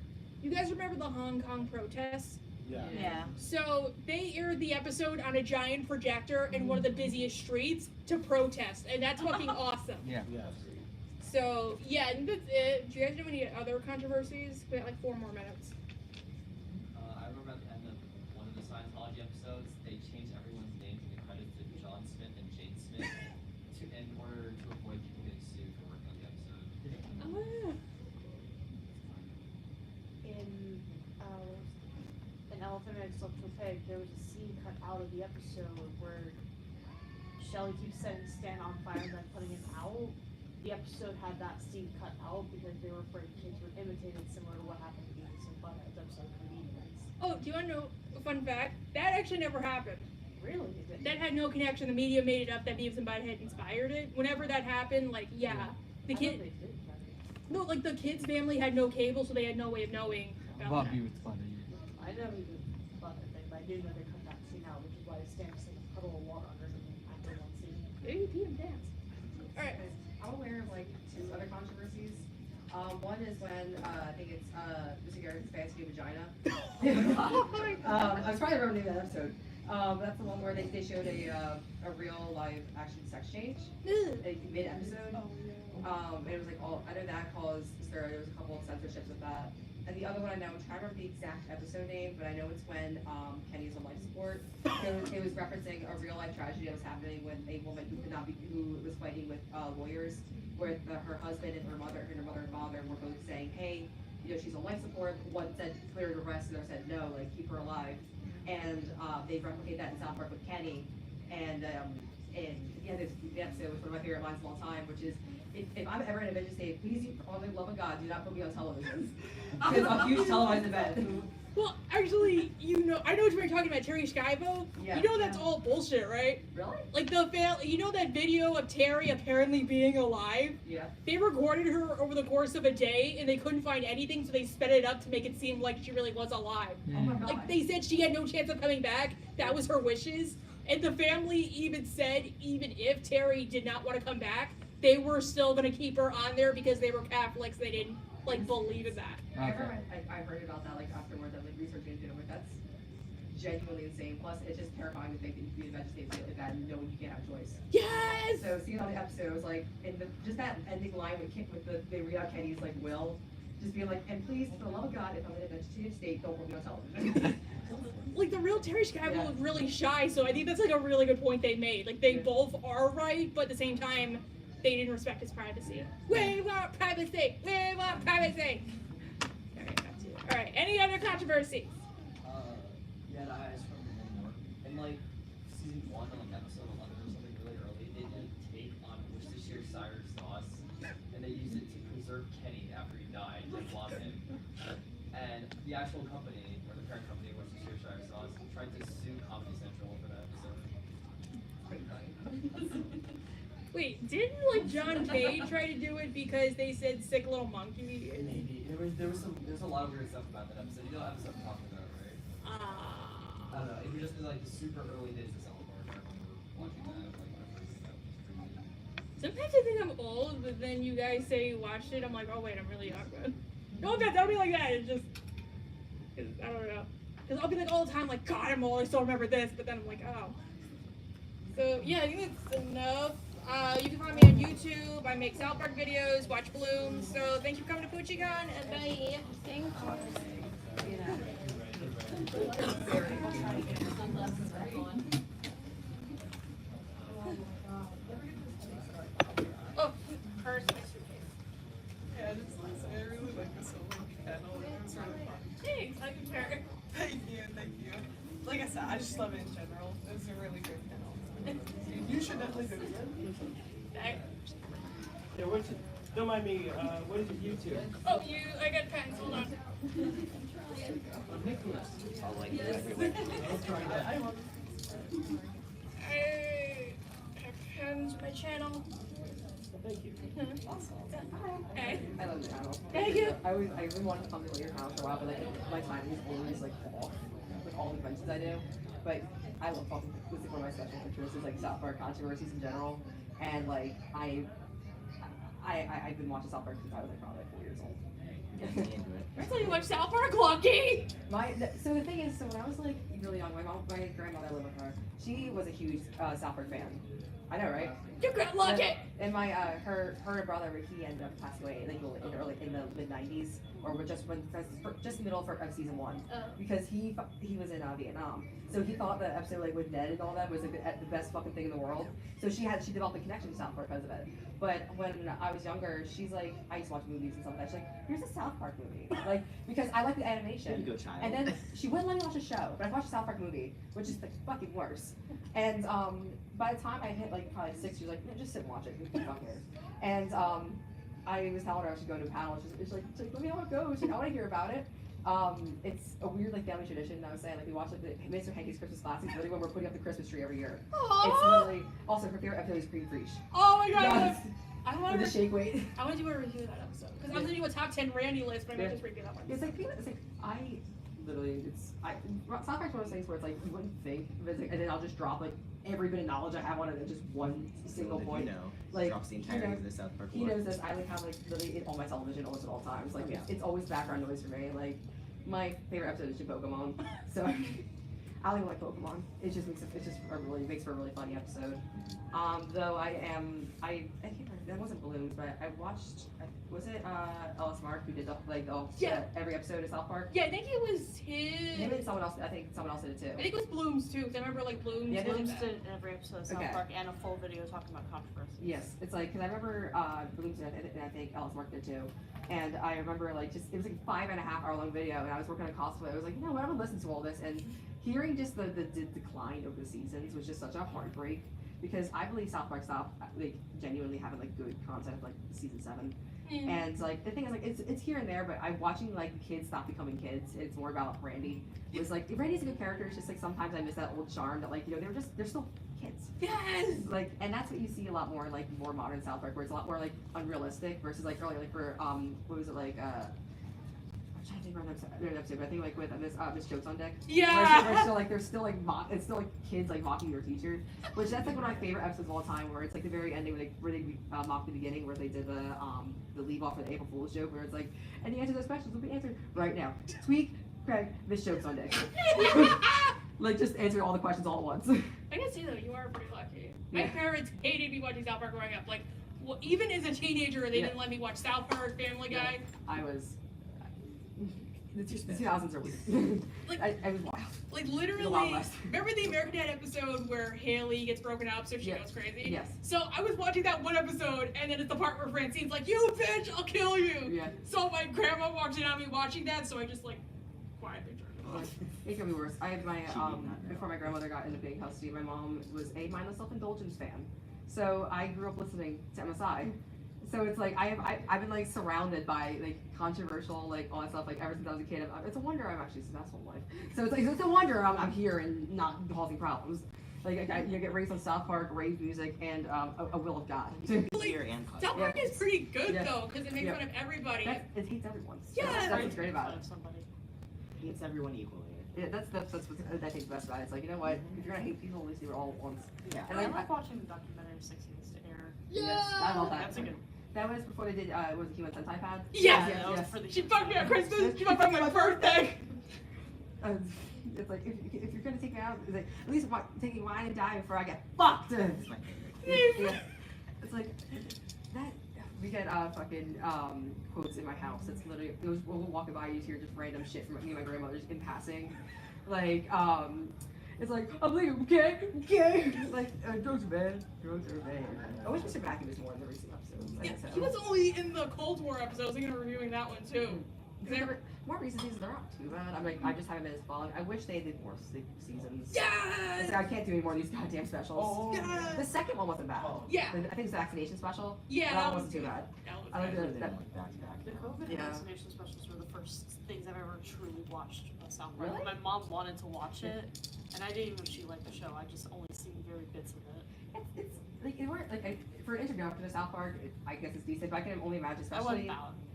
you guys remember the Hong Kong protests? Yeah. So, they aired the episode on a giant projector in one of the busiest streets to protest, and that's fucking awesome. Yeah. Yes. So, yeah, and that's it. Do you guys know any other controversies? We got like 4 more minutes. I remember at the end of one of the Scientology episodes, they changed everyone's names in the credits to John Smith and Jane Smith in order to avoid people getting sued for working on the episode. In Elephant Man Slept with Pig, there was a scene cut out of the episode where Shelly keeps setting Stan on fire and then putting it out. The episode had that scene cut out because they were afraid kids would imitate it, similar to what happened to Beavis and Butthead's episode Comedians. Oh, do you want to know a fun fact? That actually never happened. Really? That had no connection. The media made it up that Beavis and Butthead inspired it. Whenever that happened, like, the kid. No, like the kid's family had no cable, so they had no way of knowing about that. Beavis and Butthead. I never even thought that thing, but I did know they cut that scene out, which is why Stan was like a puddle of water under him after one scene. Maybe pee him dance. Alright. I'm aware of like 2 other controversies. One is when I think it's Mr. Garrett's fancy vagina. I was trying to remember the name of that episode. That's the one where they showed a real live action sex change mid episode. And it was like all I know that caused there was a couple of censorships with that. And the other one I know, I'm trying to remember the exact episode name, but I know it's when Kenny was on life support. It was referencing a real life tragedy that was happening with a woman who was fighting with lawyers, where her husband and her mother and father were both saying, hey, you know, she's on life support. One said clear to arrest, and the other said no, like keep her alive. And they replicate that in South Park with Kenny. And yeah, the episode was one of my favorite lines of all time, which is, if I'm ever in a vengeance state, please, for the love of God, do not put me on television. Because I'm a huge televised event. Well, actually, I know what you're talking about, Terry Schiavo. Yeah. You know that's all bullshit, right? Really? Like you know that video of Terry apparently being alive? Yeah. They recorded her over the course of a day, and they couldn't find anything, so they sped it up to make it seem like she really was alive. Oh my God. Like, they said she had no chance of coming back. That was her wishes. And the family even said, even if Terry did not want to come back, they were still going to keep her on there because they were Catholics. They didn't, believe in that. I heard about that, afterwards. I'm, researching into it. But that's genuinely insane. Plus, it's just terrifying to think that you can be in a vegetable state like that and knowing you can't have a choice. Yes! So, seeing on the episode, it was like, just that ending line they read out Kenny's, will, just being like, and please, for the love of God, if I'm in a vegetative state, don't put me on television. The real Terry Schiavo was really shy, so I think that's, a really good point they made. They both are right, but at the same time, they didn't respect his privacy. We want privacy! We want privacy! Alright, any other controversies? Yeah, the eyes from More. In season 1 on episode 11 or something really early, they did a take on Worcestershire sauce, and they used it to preserve Kenny after he died to flop him. And the actual company, or the parent company, Worcestershire sauce, tried to sue Comedy Central for that episode. Pretty funny. Wait, didn't John Kay try to do it because they said sick little monkey? Maybe. There's a lot of weird stuff about that episode. You know what episode I'm talking about, right? I don't know. If you're just in the super early days of South Park, I remember watching that. Sometimes I think I'm old, but then you guys say you watched it, I'm like, oh wait, I'm really young, man. No offense, don't be like that. It's just, I don't know. Because I'll be all the time, God, I'm old, I still remember this, but then I'm like, oh. So yeah, I think that's enough. You can find me on YouTube. I make South Park videos, watch Bloom. So thank you for coming to PoochieCon, and bye. Thank Oh, purse, my suitcase. Yeah, I really like this whole panel. It was really fun. Thanks, I compare. Thank you. Like I said, I just love it in general. It was a really great panel. You should definitely do it again. Yeah, don't mind me, what is your YouTube? Oh, I got pens, hold on. Nicholas. I'll like it everywhere. I'll try that. I have pens, my channel. Thank you. Awesome. Hey. I love your channel. Thank you. I really wanted to come to your channel for a while, but my time is always off with all the conventions I do. But I love talking. This is one of my special interests is South Park controversies in general, and I've been watching South Park since I was probably 4 years old. That's how you watch South Park, Lucky! So the thing is, so when I was like really young, my grandmother lived with her. She was a huge South Park fan. I know, right? You got lucky! And my her brother, he ended up passing away like in the mid '90s, or just in the middle of season 1, because he was in Vietnam. So he thought the episode like with Ned and all that was like the best fucking thing in the world. So she developed a connection to South Park because of it. But when I was younger, she's like, I used to watch movies and stuff like that. She's like, here's a South Park movie, like because I like the animation. There you go, child. And then she wouldn't let me watch a show, but I watched a South Park movie, which is like fucking worse. And by the time I hit like probably 6, she was like, no, just sit and watch it. Who the fuck cares? And I was telling her I should go to a panel. She's like, let me know how it goes. She's like, I want to hear about it. It's a weird like family tradition. I was saying like we watch like the Mr. Hanky's Christmas classics literally when we're putting up the Christmas tree every year. Aww. It's literally also her favorite episode is Cream Preach. Oh my god! Yes. I want With the shake weight. I want to do a review of that episode because I'm gonna do a top 10 Randy list, but I might just review that one. It's like I literally South Park's one of those things where it's like you wouldn't think, but it's like, and then I'll just drop like every bit of knowledge I have on it in just one single point. You know, like drops the entirety of the South Park he lore. knows this. I like have like literally it on my television almost at all times. Like it's always background noise for me. Like my favorite episode is just Pokemon. So I don't even like Pokemon. It just makes for a really funny episode. Though I can't remember, that wasn't Balloons, but I watched, was it Ellis Mark who did every episode of South Park? Yeah, I think it was his. Him and someone else. I think someone else did it too. I think it was Blooms too, because I remember like Blooms. Yeah, Blooms that. did every episode of South Park and a full video talking about controversies. Yes, it's like, because I remember Blooms did it, and I think Ellis Mark did too. And I remember like it was like a 5.5 hour long video, and I was working on cosplay. I was like, you know what, I'm gonna listen to all this, and hearing just the decline of the seasons was just such a heartbreak, because I believe South Park stopped like genuinely having like good content like season 7. And like the thing is like it's here and there, but I'm watching like kids stop becoming kids. It's more about Randy. It was like Randy's a good character. It's just like sometimes I miss that old charm that like they're still kids. Yes. Like, and that's what you see a lot more in like more modern South Park, where it's a lot more like unrealistic versus like earlier like for what was it like I'm trying to think of an episode, but I think like with Miss Jokes on Deck. Yeah. Where still like they're still like it's still like kids like mocking their teachers, which that's like one of my favorite episodes of all time. Where it's like the very ending where they mocked the beginning, where they did the leave off for the April Fool's joke, where it's like, and the answer to those questions will be answered right now. Tweak, Craig, Miss Jokes on Deck. Like just answer all the questions all at once. I can see though, you are pretty lucky. My parents hated me watching South Park growing up. Like, well, even as a teenager, they didn't let me watch South Park, Family Guy. I was. The 2000s are weird. Like, I was wild. Like literally, remember the American Dad episode where Haley gets broken up so she goes crazy? Yes. So I was watching that one episode, and then it's the part where Francine's like, "You bitch, I'll kill you." Yeah. So my grandma walks in on me watching that, so I just like quietly turned it off. It could be worse. I had my before my grandmother got into being custody, my mom was a mindless self-indulgence fan. So I grew up listening to MSI. So it's like I've been like surrounded by like controversial like all that stuff like ever since I was a kid. It's a wonder I'm actually successful in life. So it's like it's a wonder I'm here and not causing problems. Like you get raised on South Park, rave music, and a will of God. South Park is pretty good though, because it makes fun of everybody. It hates everyone. Yeah. That's what's great about it. Hates everyone equally. Yeah, that's what I think the best about it. It's like, you know what? If you're gonna hate people, at least do it all at once. Yeah. And I like watching the documentary 6 Years to Air. Yes, I love that. That's a good one. That was before they did, was it Human Sentai Pad? Yes! Yes. She fucked me on Christmas, she fucked me on my birthday! It's like, if you're gonna take me out, it's like, at least taking wine and die before I get fucked! Yeah. It's like, that, we get fucking quotes in my house. It's literally, we'll walking by, you hear just random shit from me and my grandmother just in passing. Like, it's like, I'm like, okay. Like, drugs are bad. Drugs are bad. I wish Mr. Mackey was more in the recent episodes. Yeah, he was only in the Cold War episode. I was thinking of reviewing that one too. More recent seasons, they're not too bad. I'm like, I just haven't been as following. I wish they did more seasons. Yes! It's like, I can't do any more of these goddamn specials. Yes! The second one wasn't bad. Yeah. I think it's the vaccination special. Yeah, that wasn't too bad. I like The COVID vaccination specials were the first things I've ever truly watched on South Park. Really? My mom wanted to watch it, and I didn't even know she liked the show. I just only seen very bits of it. It's like it weren't like for an introduction to South Park. I guess it's decent, but I can only imagine. I Especially, wasn't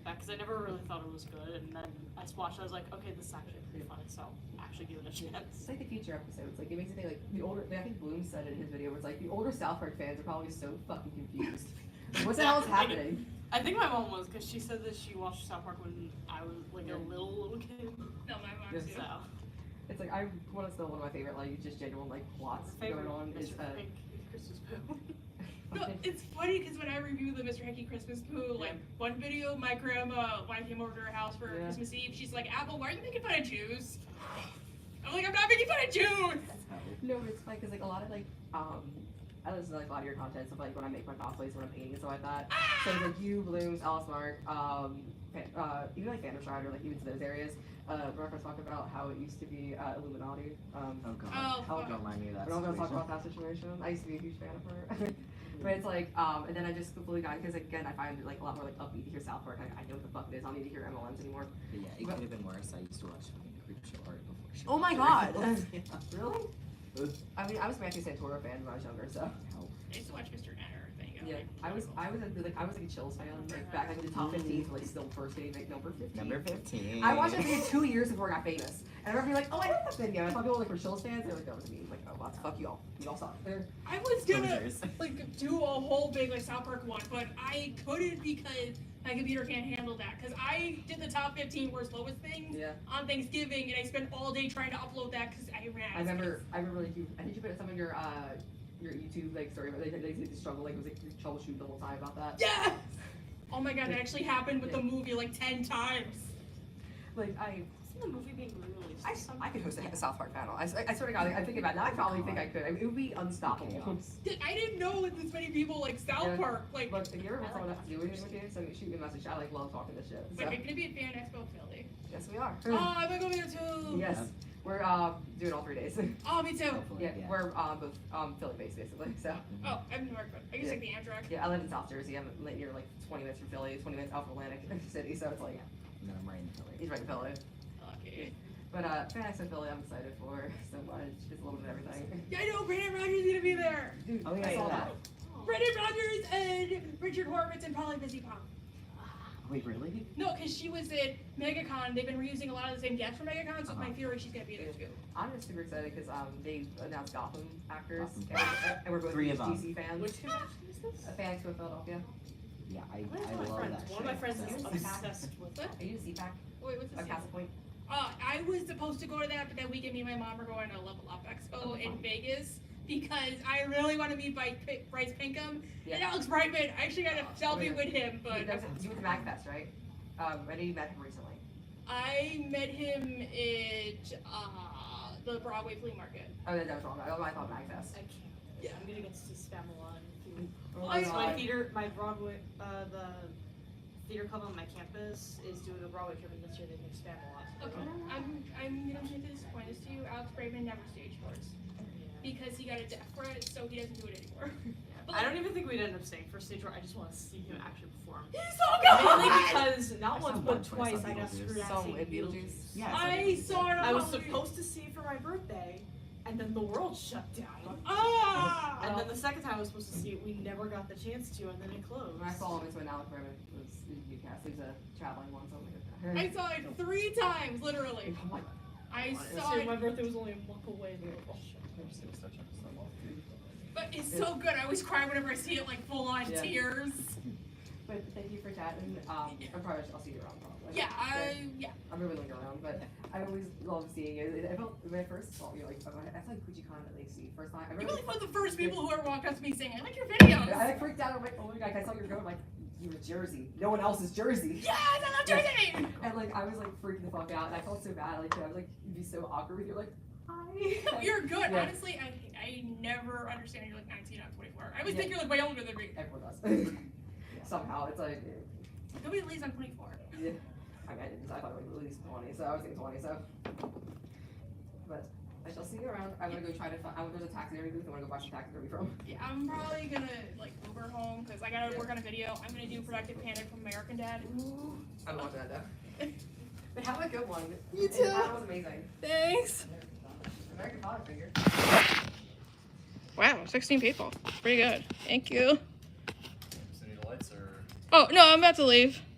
that because I never really thought it was good, and then I watched it. I was like, okay, this is actually pretty funny, so actually give it a chance. It's like the future episodes. Like it makes you think like the older. I think Bloom said it in his video. Where it's like the older South Park fans are probably so fucking confused. What the hell is happening? I think my mom was, because she said that she watched South Park when I was like a little kid. No, my mom too. So. It's like I want to still one of my favorite like just genuine like plots going on is Christmas Poo. No, it's funny because when I review the Mr. Hanky Christmas Poo, like one video, my grandma, when I came over to her house for Christmas Eve, she's like, Apple, why are you making fun of Jews? I'm like, I'm not making fun of Jews! No, but it's funny because like a lot of like, I listen to like a lot of your content, stuff like when I make my cosplays, when I'm painting and stuff like that. So it's like you, Blooms, Alice Mark, even like Phantom Strider, like even to those areas. We're gonna talk about how it used to be Illuminati. Oh god. Don't mind me of that. We're not gonna talk situation. about that situation. I used to be a huge fan of her. But it's like, and then I just completely got, because again, I find it like a lot more like upbeat to hear South Park. I know what the fuck it is. I don't need to hear MLMs anymore. But yeah, it could have been worse. I used to watch Creepshow art before she Oh my was god! Yeah. Really? I mean, I was a Matthew Santoro fan when I was younger, so. I used to watch Mr. Enter. Yeah, I was like a Chills fan, like back in the top 15, like still first getting like number 15. Number 15. I watched that video 2 years before I got famous, and I remember being like, oh, I know that video. I thought people like were Chills fans. They were like, that was me. Like, oh, well, fuck you all. You all suck. I was gonna like do a whole big like South Park one, but I couldn't because my computer can't handle that. Because I did the top 15 worst lowest things on Thanksgiving, and I spent all day trying to upload that because I ran. I remember like I think you put some of your YouTube like story, but they struggle like it was like troubleshoot the whole time about that. Yes. Oh my god, that actually happened with the movie like 10 times. Like I. The movie being released. I could host a South Park panel. I swear to God, I'm thinking about it now. I probably think I could. I mean, it would be unstoppable. I didn't know that this many people like South Park. Like, look, if you ever want someone to do anything with you, so shoot me a message. I like love talking this shit. Wait, are you gonna be at Fan Expo Philly? Yes, we are. Oh, I'm gonna go there too. Yes, we're doing all 3 days. Oh, me too. Yeah, we're both Philly based basically. So. Oh, I'm in Newark, but I can take the Amtrak. Yeah, I live in South Jersey. I'm near like 20 minutes from Philly, 20 minutes out from Atlantic City. So it's like. No, I'm right in Philly. He's right in Philly. Lucky. But Fan Expo Philly, I'm excited for so much. Just a little bit of everything. Yeah, I know. Brandon Rogers is gonna be there. Dude, oh yeah, I saw that. Brandon Rogers and Richard Horvitz and probably Busy Pop. Wait, really? No, because she was at MegaCon. They've been reusing a lot of the same guests from MegaCon, so it's my theory she's gonna be there too. I'm just super excited because they announced Gotham actors, Gotham. and we're both Three of them. DC fans. Which convention is this? Fan Expo Philadelphia. Yeah, I One love that of my friends is shit. obsessed with Are you a CPAC? Wait, what's Like this? Castle Point? I was supposed to go to that, but that weekend me and my mom are going to Level Up Expo in Vegas because I really want to meet Bryce Pinkham and Alex Brightman. I actually got a selfie with him, but You went to MagFest, right? I know you met him recently. I met him at the Broadway flea market. Oh, that was wrong. I thought MagFest. I can't. Yeah, I'm gonna get to see Spamalot in a few. Oh My God. theater, my Broadway, the theater club on my campus is doing a Broadway trip, and this year they picked Spamalot. Okay, I'm gonna make this point this to you. Alex Brightman never stage doors because he got a death threat, so he doesn't do it anymore. I don't even think we'd end up staying for stage tour. I just want to see him actually perform. He's so good! Mainly because not I once saw but one twice twice on I got Beetlejuice. screwed out So seeing in Beetlejuice. Beetlejuice? Yeah, I saw it on I was Halloween. supposed to see it for my birthday, and then the world shut down. Ah! And then the second time I was supposed to see it, we never got the chance to, and then it closed. When I saw him, it's when Alex Brightman was in UCAS. He was a traveling one, so I'm like, I saw it 3 times, literally. oh my I Honestly, saw it, my birthday was only a month away. And they were like, oh, shit. but it's so good. I always cry whenever I see it, like full on Yeah. tears. But thank you for chatting. I'll see you around probably. Yeah, But I'm really looking around, but I always love seeing it. I felt when I first saw you, like that's like Fujikon at least first time. You're really one of the first people who ever walked up to me saying, I like your videos. I like freaked out. I'm like, oh my god, I saw your going like you were Jersey. No one else is Jersey. Yes, I love Jersey. And like I was like freaking the fuck out, and I felt so bad. Like I was like, you'd be so awkward with you, like, hi. You're good. Yeah. Honestly, I never understand you're like 19 out of 24. I always think you're like way older than me. Everyone does. Somehow it's like. Nobody leaves on 24. Yeah. I mean, I thought it was at least 20, so I was thinking 20, so. But I shall see you around. I'm gonna go try to find. There's a taxidermy booth. I wanna go buy some taxidermy from. Yeah, I'm probably gonna like Uber home because I gotta work on a video. I'm gonna do Productive Panic from American Dad. Ooh. I'm watching that though. But have a good one. You too. That was amazing. Thanks. American Father figure. Wow, 16 people. Pretty good. Thank you. So need the lights or? Oh no, I'm about to leave.